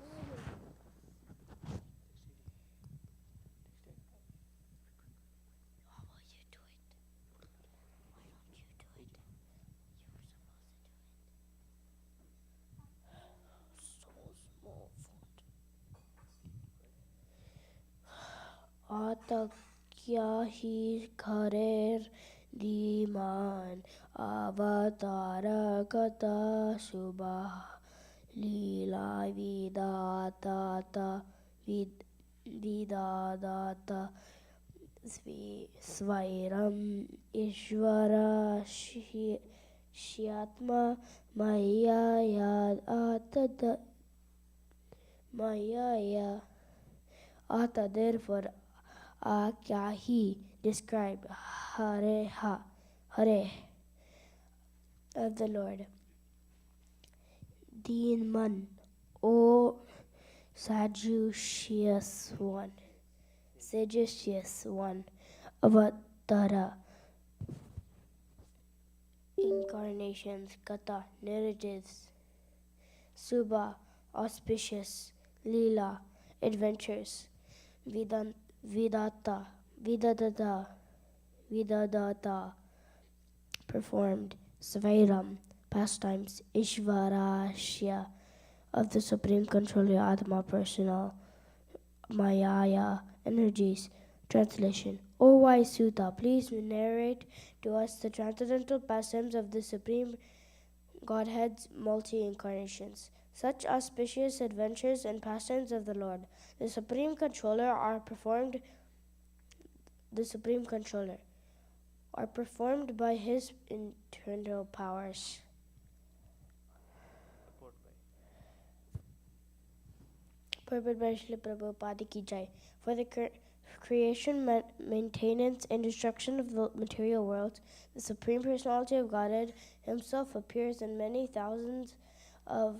Atakya hi kharer diman avatara kata subha lila vidadata vidadata svairam ishvara shyatma maya atad maya ata. Therefore kya he describe Hare of the Lord. Deen man, O sagacious one, Avatara, incarnations, Kata, narratives, Subha, auspicious, Leela, adventures, Vidata, Vidadata, Vidadata performed Svairam pastimes Ishvarashya of the Supreme Controller Atma Personal Mayaya energies. Translation. O wise Sutta, please narrate to us the transcendental pastimes of the Supreme Godhead's multi-incarnations. Such auspicious adventures and pastimes of the Lord, the Supreme Controller, are performed by his internal powers. Purport by Srila Prabhupada Ki Jai. For the creation, maintenance, and destruction of the material world, the Supreme Personality of Godhead himself appears in many thousands of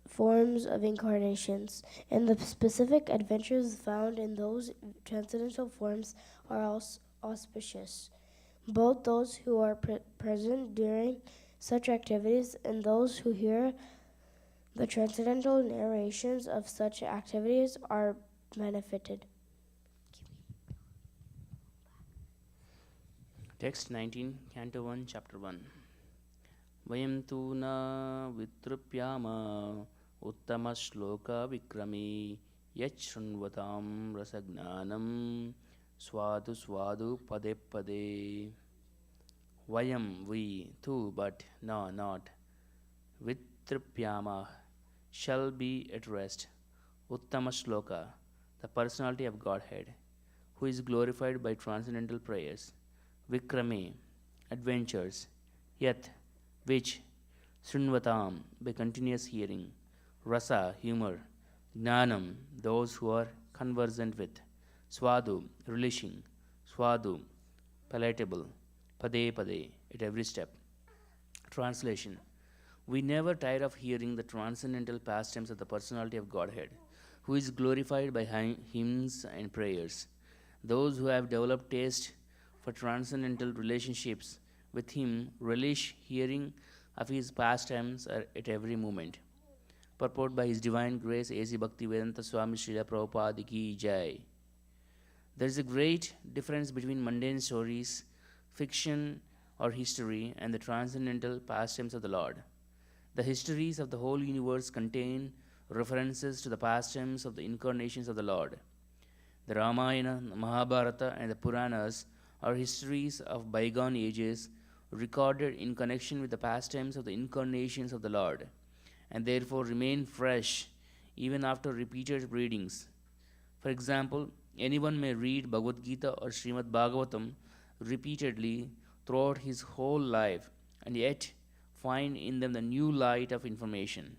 forms of incarnations, and the specific adventures found in those transcendental forms are also auspicious. Both those who are present during such activities and those who hear the transcendental narrations of such activities are benefited. Text 19, Canto 1, Chapter 1. Vayam tu na vitrupyama uttama shloka vikrami yachrunvatam rasagnanam swadu swadu pade pade. Vayam, we, tu, but, no, not. Vitrupyama, shall be at rest. Uttama shloka, the personality of Godhead, who is glorified by transcendental prayers. Vikrame, adventures. Yat, which. Srinvatam, by continuous hearing. Rasa, humor. Gnanam, those who are conversant with. Swadu, relishing. Swadu, palatable. Pade pade, at every step. Translation. We never tire of hearing the transcendental pastimes of the personality of Godhead, who is glorified by hymns and prayers. Those who have developed taste for transcendental relationships with him relish hearing of his pastimes at every moment. Purport by His Divine Grace A.C. Bhaktivedanta Swami Srila Prabhupada Ki Jai. There is a great difference between mundane stories, fiction or history, and the transcendental pastimes of the Lord. The histories of the whole universe contain references to the pastimes of the incarnations of the Lord. The Ramayana, the Mahabharata, and the Puranas are histories of bygone ages recorded in connection with the pastimes of the incarnations of the Lord, and therefore remain fresh even after repeated readings. For example, anyone may read Bhagavad Gita or Srimad Bhagavatam repeatedly throughout his whole life and yet find in them the new light of information.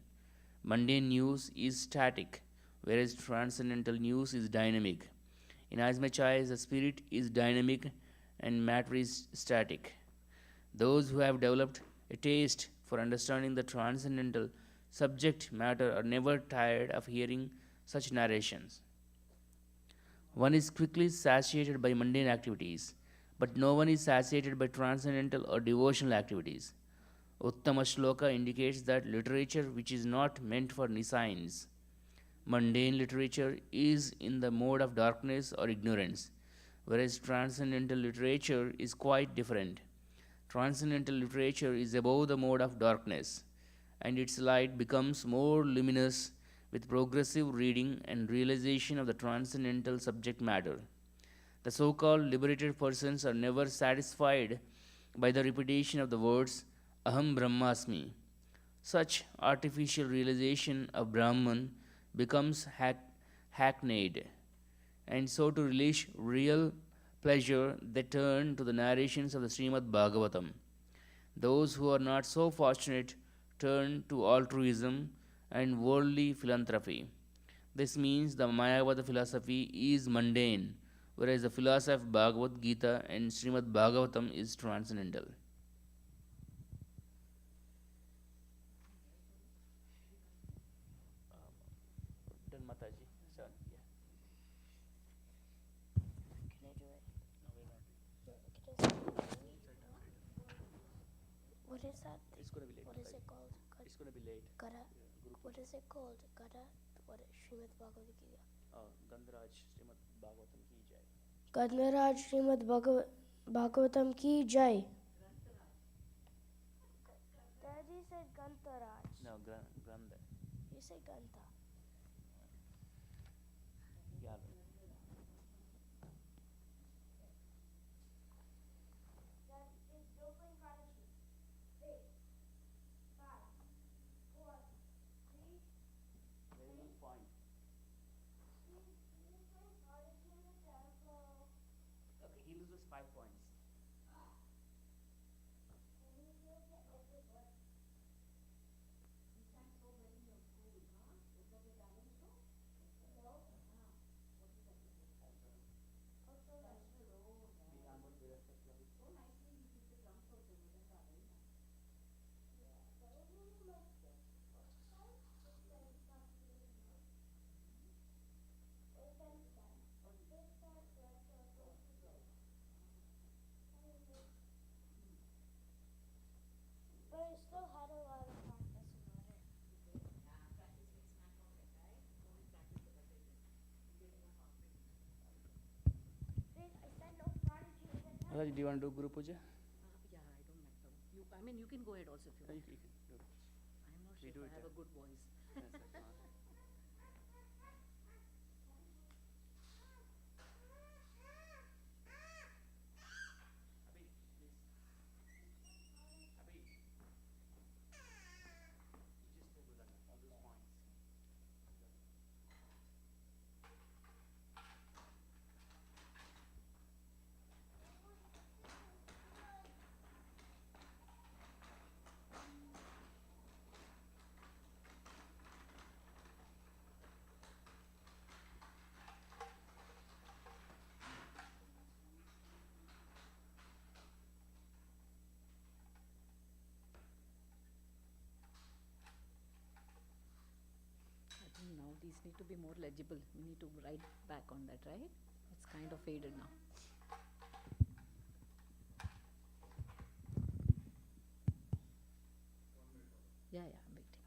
Mundane news is static, whereas transcendental news is dynamic. Inasmuch as the spirit is dynamic and matter is static. Those who have developed a taste for understanding the transcendental subject matter are never tired of hearing such narrations. One is quickly satiated by mundane activities, but no one is satiated by transcendental or devotional activities. Uttama Shloka indicates that literature which is not meant for nescience, mundane literature, is in the mode of darkness or ignorance, whereas transcendental literature is quite different. Transcendental literature is above the mode of darkness, and its light becomes more luminous with progressive reading and realization of the transcendental subject matter. The so-called liberated persons are never satisfied by the repetition of the words Aham Brahmasmi. Such artificial realization of Brahman becomes hackneyed, and so to relish real pleasure they turn to the narrations of the Srimad Bhagavatam. Those who are not so fortunate turn to altruism and worldly philanthropy. This means the Mayavada philosophy is mundane, whereas the philosophy of Bhagavad Gita and Srimad Bhagavatam is transcendental. Done, Mataji. Sir, yeah. Can I do it? What is that? It's going to be late. What is it called? It's going to be late. Gada. What is it called? Gada? What is Srimad Bhagavad Gita? गंधराज Shrimad Bhagavatam की जय. Gandharaj Srimad Bhagavatam ki jai. Daddy said Gantharaj. No, Grandha. You say Gantha. Yeah. Okay, he loses 5 points. But I still had a lot of practice in order. Wait, I said no prodigy. Maharaj, do you want to do Guru Puja? Yeah, I don't like the. You, I mean, you can go ahead also if you want. You can do it. I'm not We sure do if I it, have a good voice. Yes, sir. I think now these need to be more legible. We need to write back on that, right? It's kind of faded now. Yeah, yeah, I'm waiting.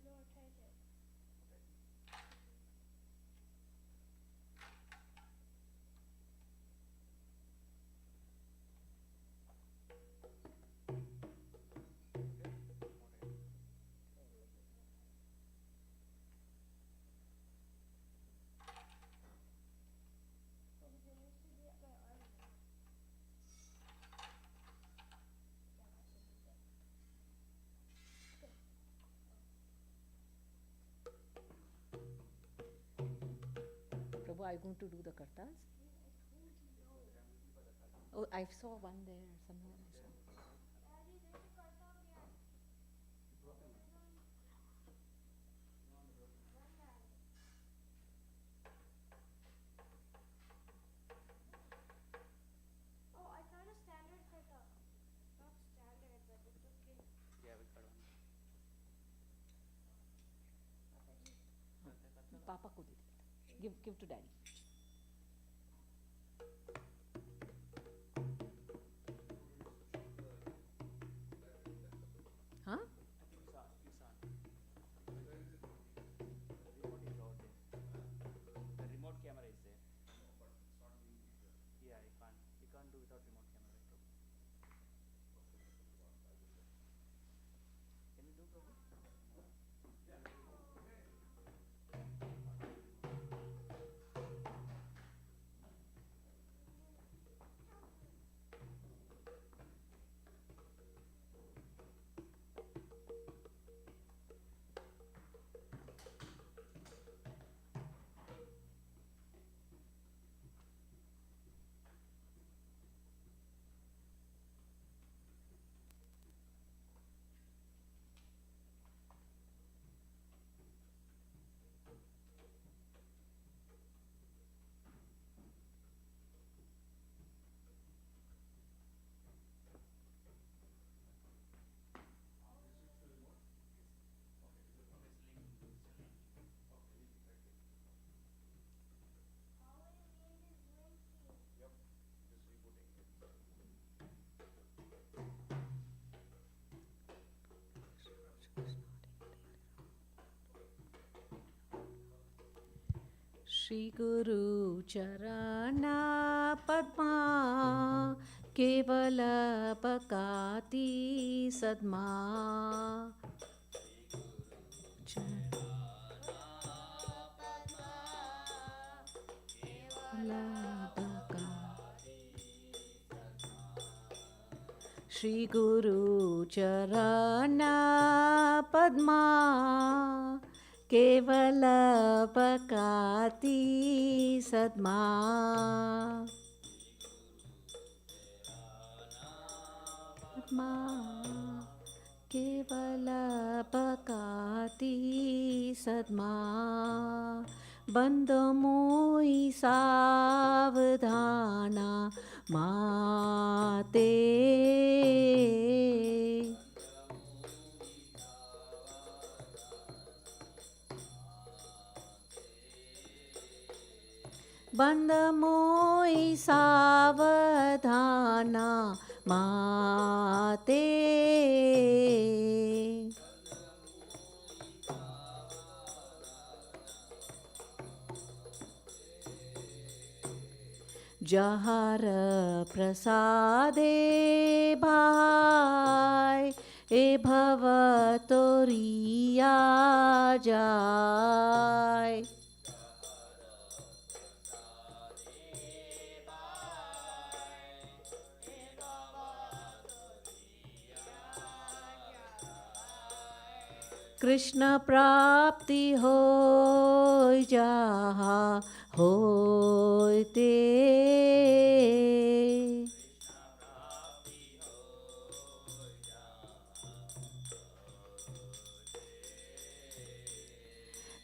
No, try it. Prabhu, are you going to do the kartas? Oh, I saw one there somewhere. Oh, I found a standard karta. Not standard, but it's okay. Yeah, we got one. Papa ko de deta. Give to daddy. Huh? It's on. The remote is out there. The remote camera is there. Yeah, you can't do without remote camera, right, Prabhu? Can you do, Prabhu? Shri Guru Charana Padma Kevala Pakati Sadma Shri Guru Charana Padma Kevala Pakati Sadma Padma Kevala Pakati Sadma Bandamoi Savadhana Mate Bandamoi Savadhana Mate Jahar Prasade Bhai E Bhavatoriya Jai Krishna Prapti Hoy Jaha Hoyte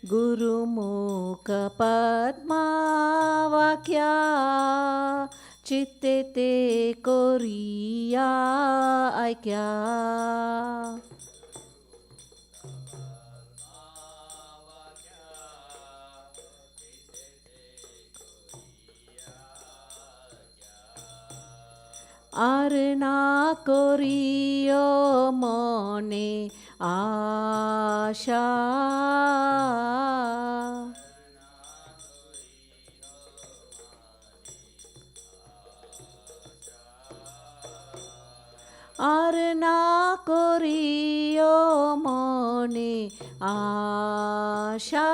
Guru Mukha Padma Vakya Chitte Te Koriya Aikya Arna Koriyo Mone Asha Arna Koriyo Mone Asha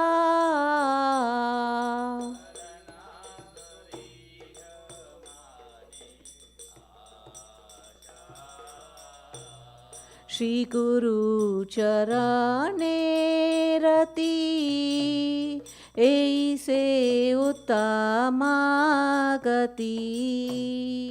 Shri Guru Charane Rati Eise Uttama Gati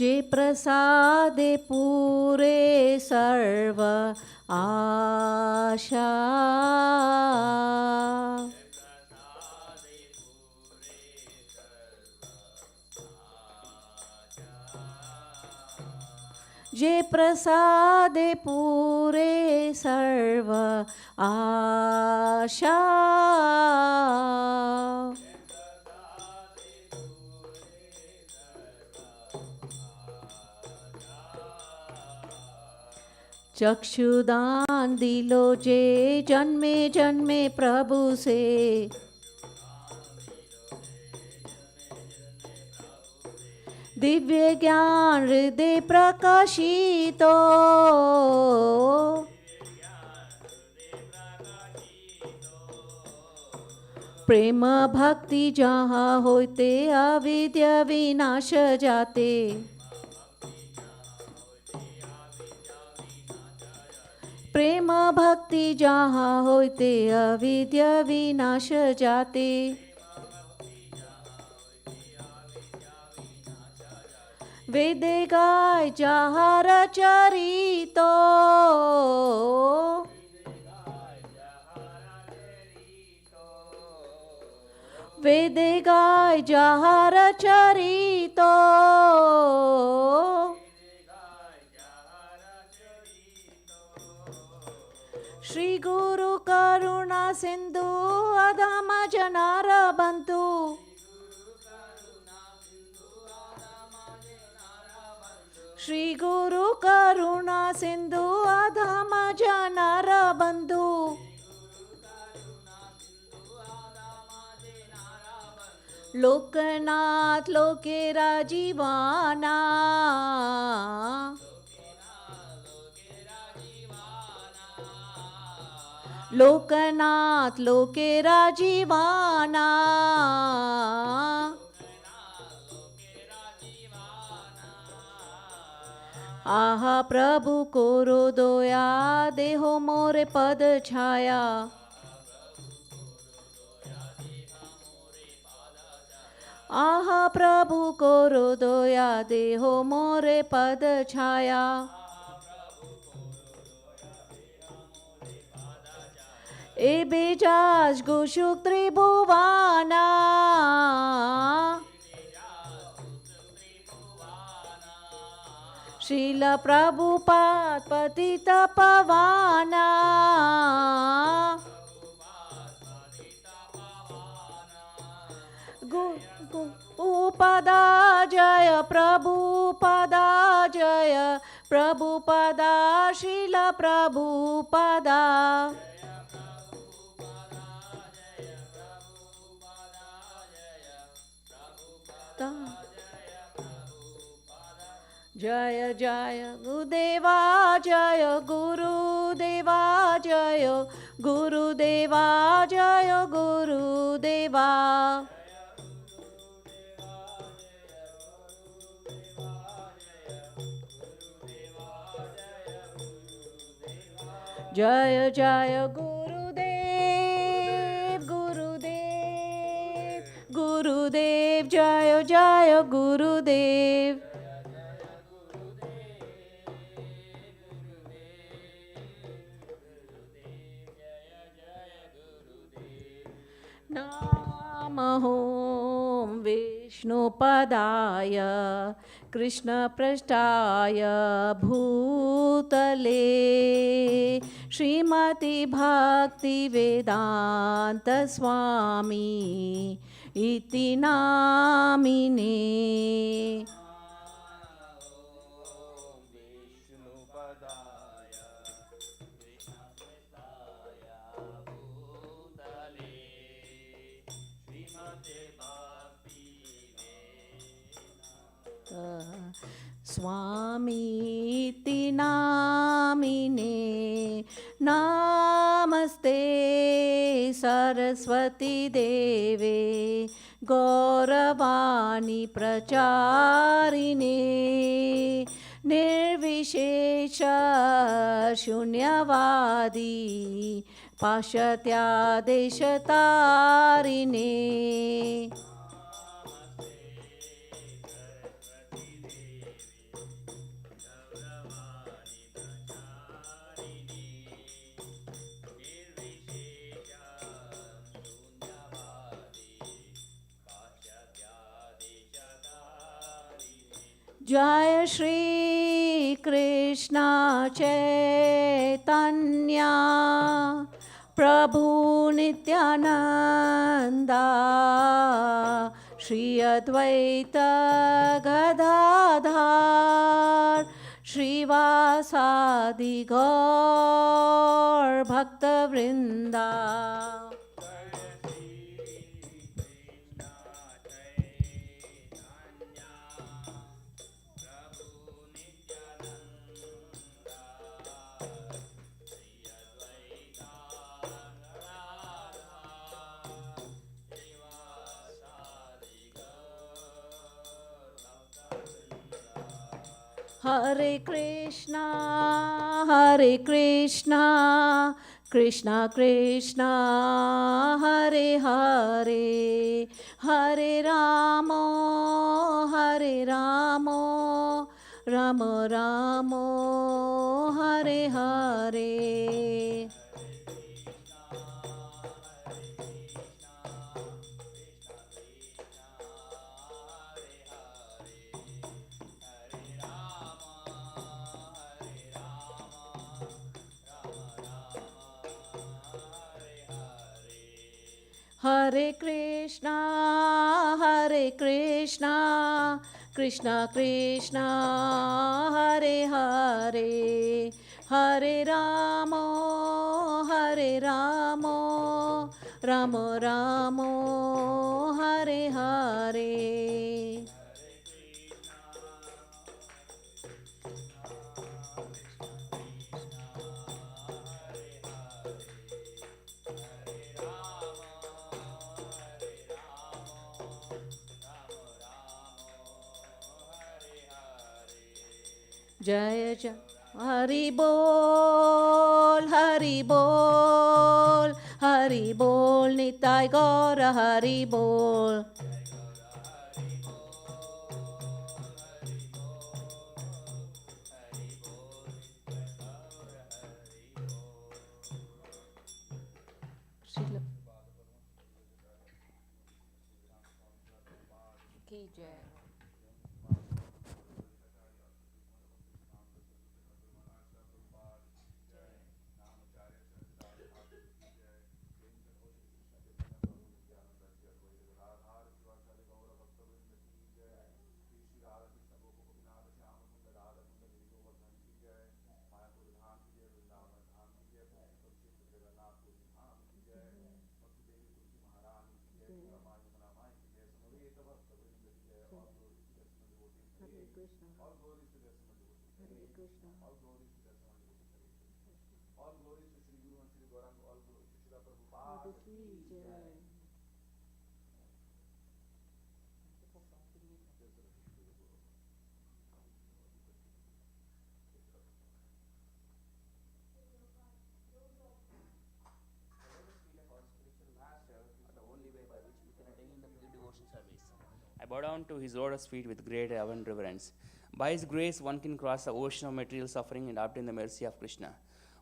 Je prasade pure sarva asha Je prasade pure sarva asha चक्षुदान दिलो जे जन्मे जन्मे प्रभु से दिव्य ज्ञान हृदय प्रकाशितो प्रेम भक्ति जहाँ होते अविद्या विनाश जाते प्रेम भक्ति जहाँ होते अविद्या विनाश जाते वेद गाय जहाँ रचरितो वेद गाय जहाँ रचरितो श्री गुरु करुणा सिंधु अधम जनार बंधु श्री गुरु करुणा सिंधु अधम जनर बंधु लोकनाथ लोकेरा जीवाना लोकनाथ लोकेरा जीवाना आहा प्रभु कोरो दोया देहो मोरे पद छाया आहा प्रभु कोरो दोया देहो मोरे पद छाया ए बेजाज गुशुक त्रिभुवाना श्रील प्रभुपाद पतित पवाना पदा जय प्रभुपदा जय प्रभुपदा श्रील प्रभुपदा जय जय गुरुदेवा जय गुरुदेवा जय गुरुदेवा जय गुरुदेवा जय जय गुरुदेव गुरुदेव गुरुदेव जय जय गुरुदेव नमो विष्णुपदाय कृष्णपृष्ठाय भूतले श्रीमति भक्तिवेदान्त स्वामी इति नामिने स्वामीति नामिने नमस्ते सरस्वती देवे गौरवाणी प्रचारिणे निर्विशेष शून्यवादी पाश्चात्यादेशतारिणे जय श्री कृष्ण चैतन्य प्रभु नित्यानंदा श्री अद्वैत गदाधर श्रीवासादि गौर भक्तवृंदा Hare Krishna, Krishna Krishna, Hare Hare, Hare Ramo, Ramo Ramo, Hare Hare. Hare Krishna, Krishna Krishna, Hare Hare, Hare Ramo, Ramo Ramo, Hare Hare. Jaya Jaya Hari Bol, Hari Bol, Hari Bol, Nitai Gaura Hari Bol. Ki Jai. I bow down to his lotus feet with great love and reverence. By his grace, one can cross the ocean of material suffering and obtain the mercy of Krishna.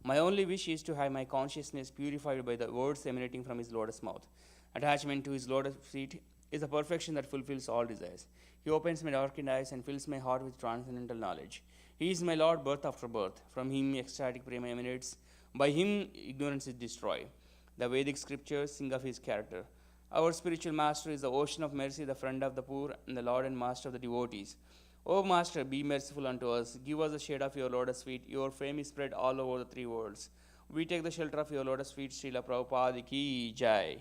My only wish is to have my consciousness purified by the words emanating from his lotus mouth. Attachment to his lotus feet is the perfection that fulfills all desires. He opens my darkened eyes and fills my heart with transcendental knowledge. He is my Lord, birth after birth. From him, ecstatic prema emanates. By him, ignorance is destroyed. The Vedic scriptures sing of his character. Our spiritual master is the ocean of mercy, the friend of the poor, and the Lord and master of the devotees. O Master, be merciful unto us. Give us the shade of your lotus feet. Your fame is spread all over the three worlds. We take the shelter of your lotus feet. Srila Prabhupada ki jai.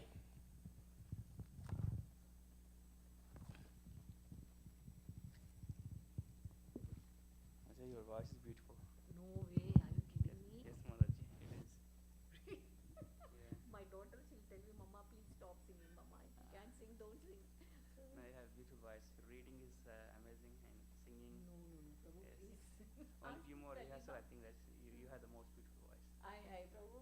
Ajay, your voice is beautiful. No way, are you kidding me? Yes, Mataji, it is. My daughter, she'll tell me, Mama, please stop singing. Mama, if you can't sing, don't sing. No, you have beautiful voice. Reading is amazing and singing. No, Prabhu, Yes. please. Only few more Telling rehearsal, Ma- I think that you have the most beautiful voice. I, Prabhu,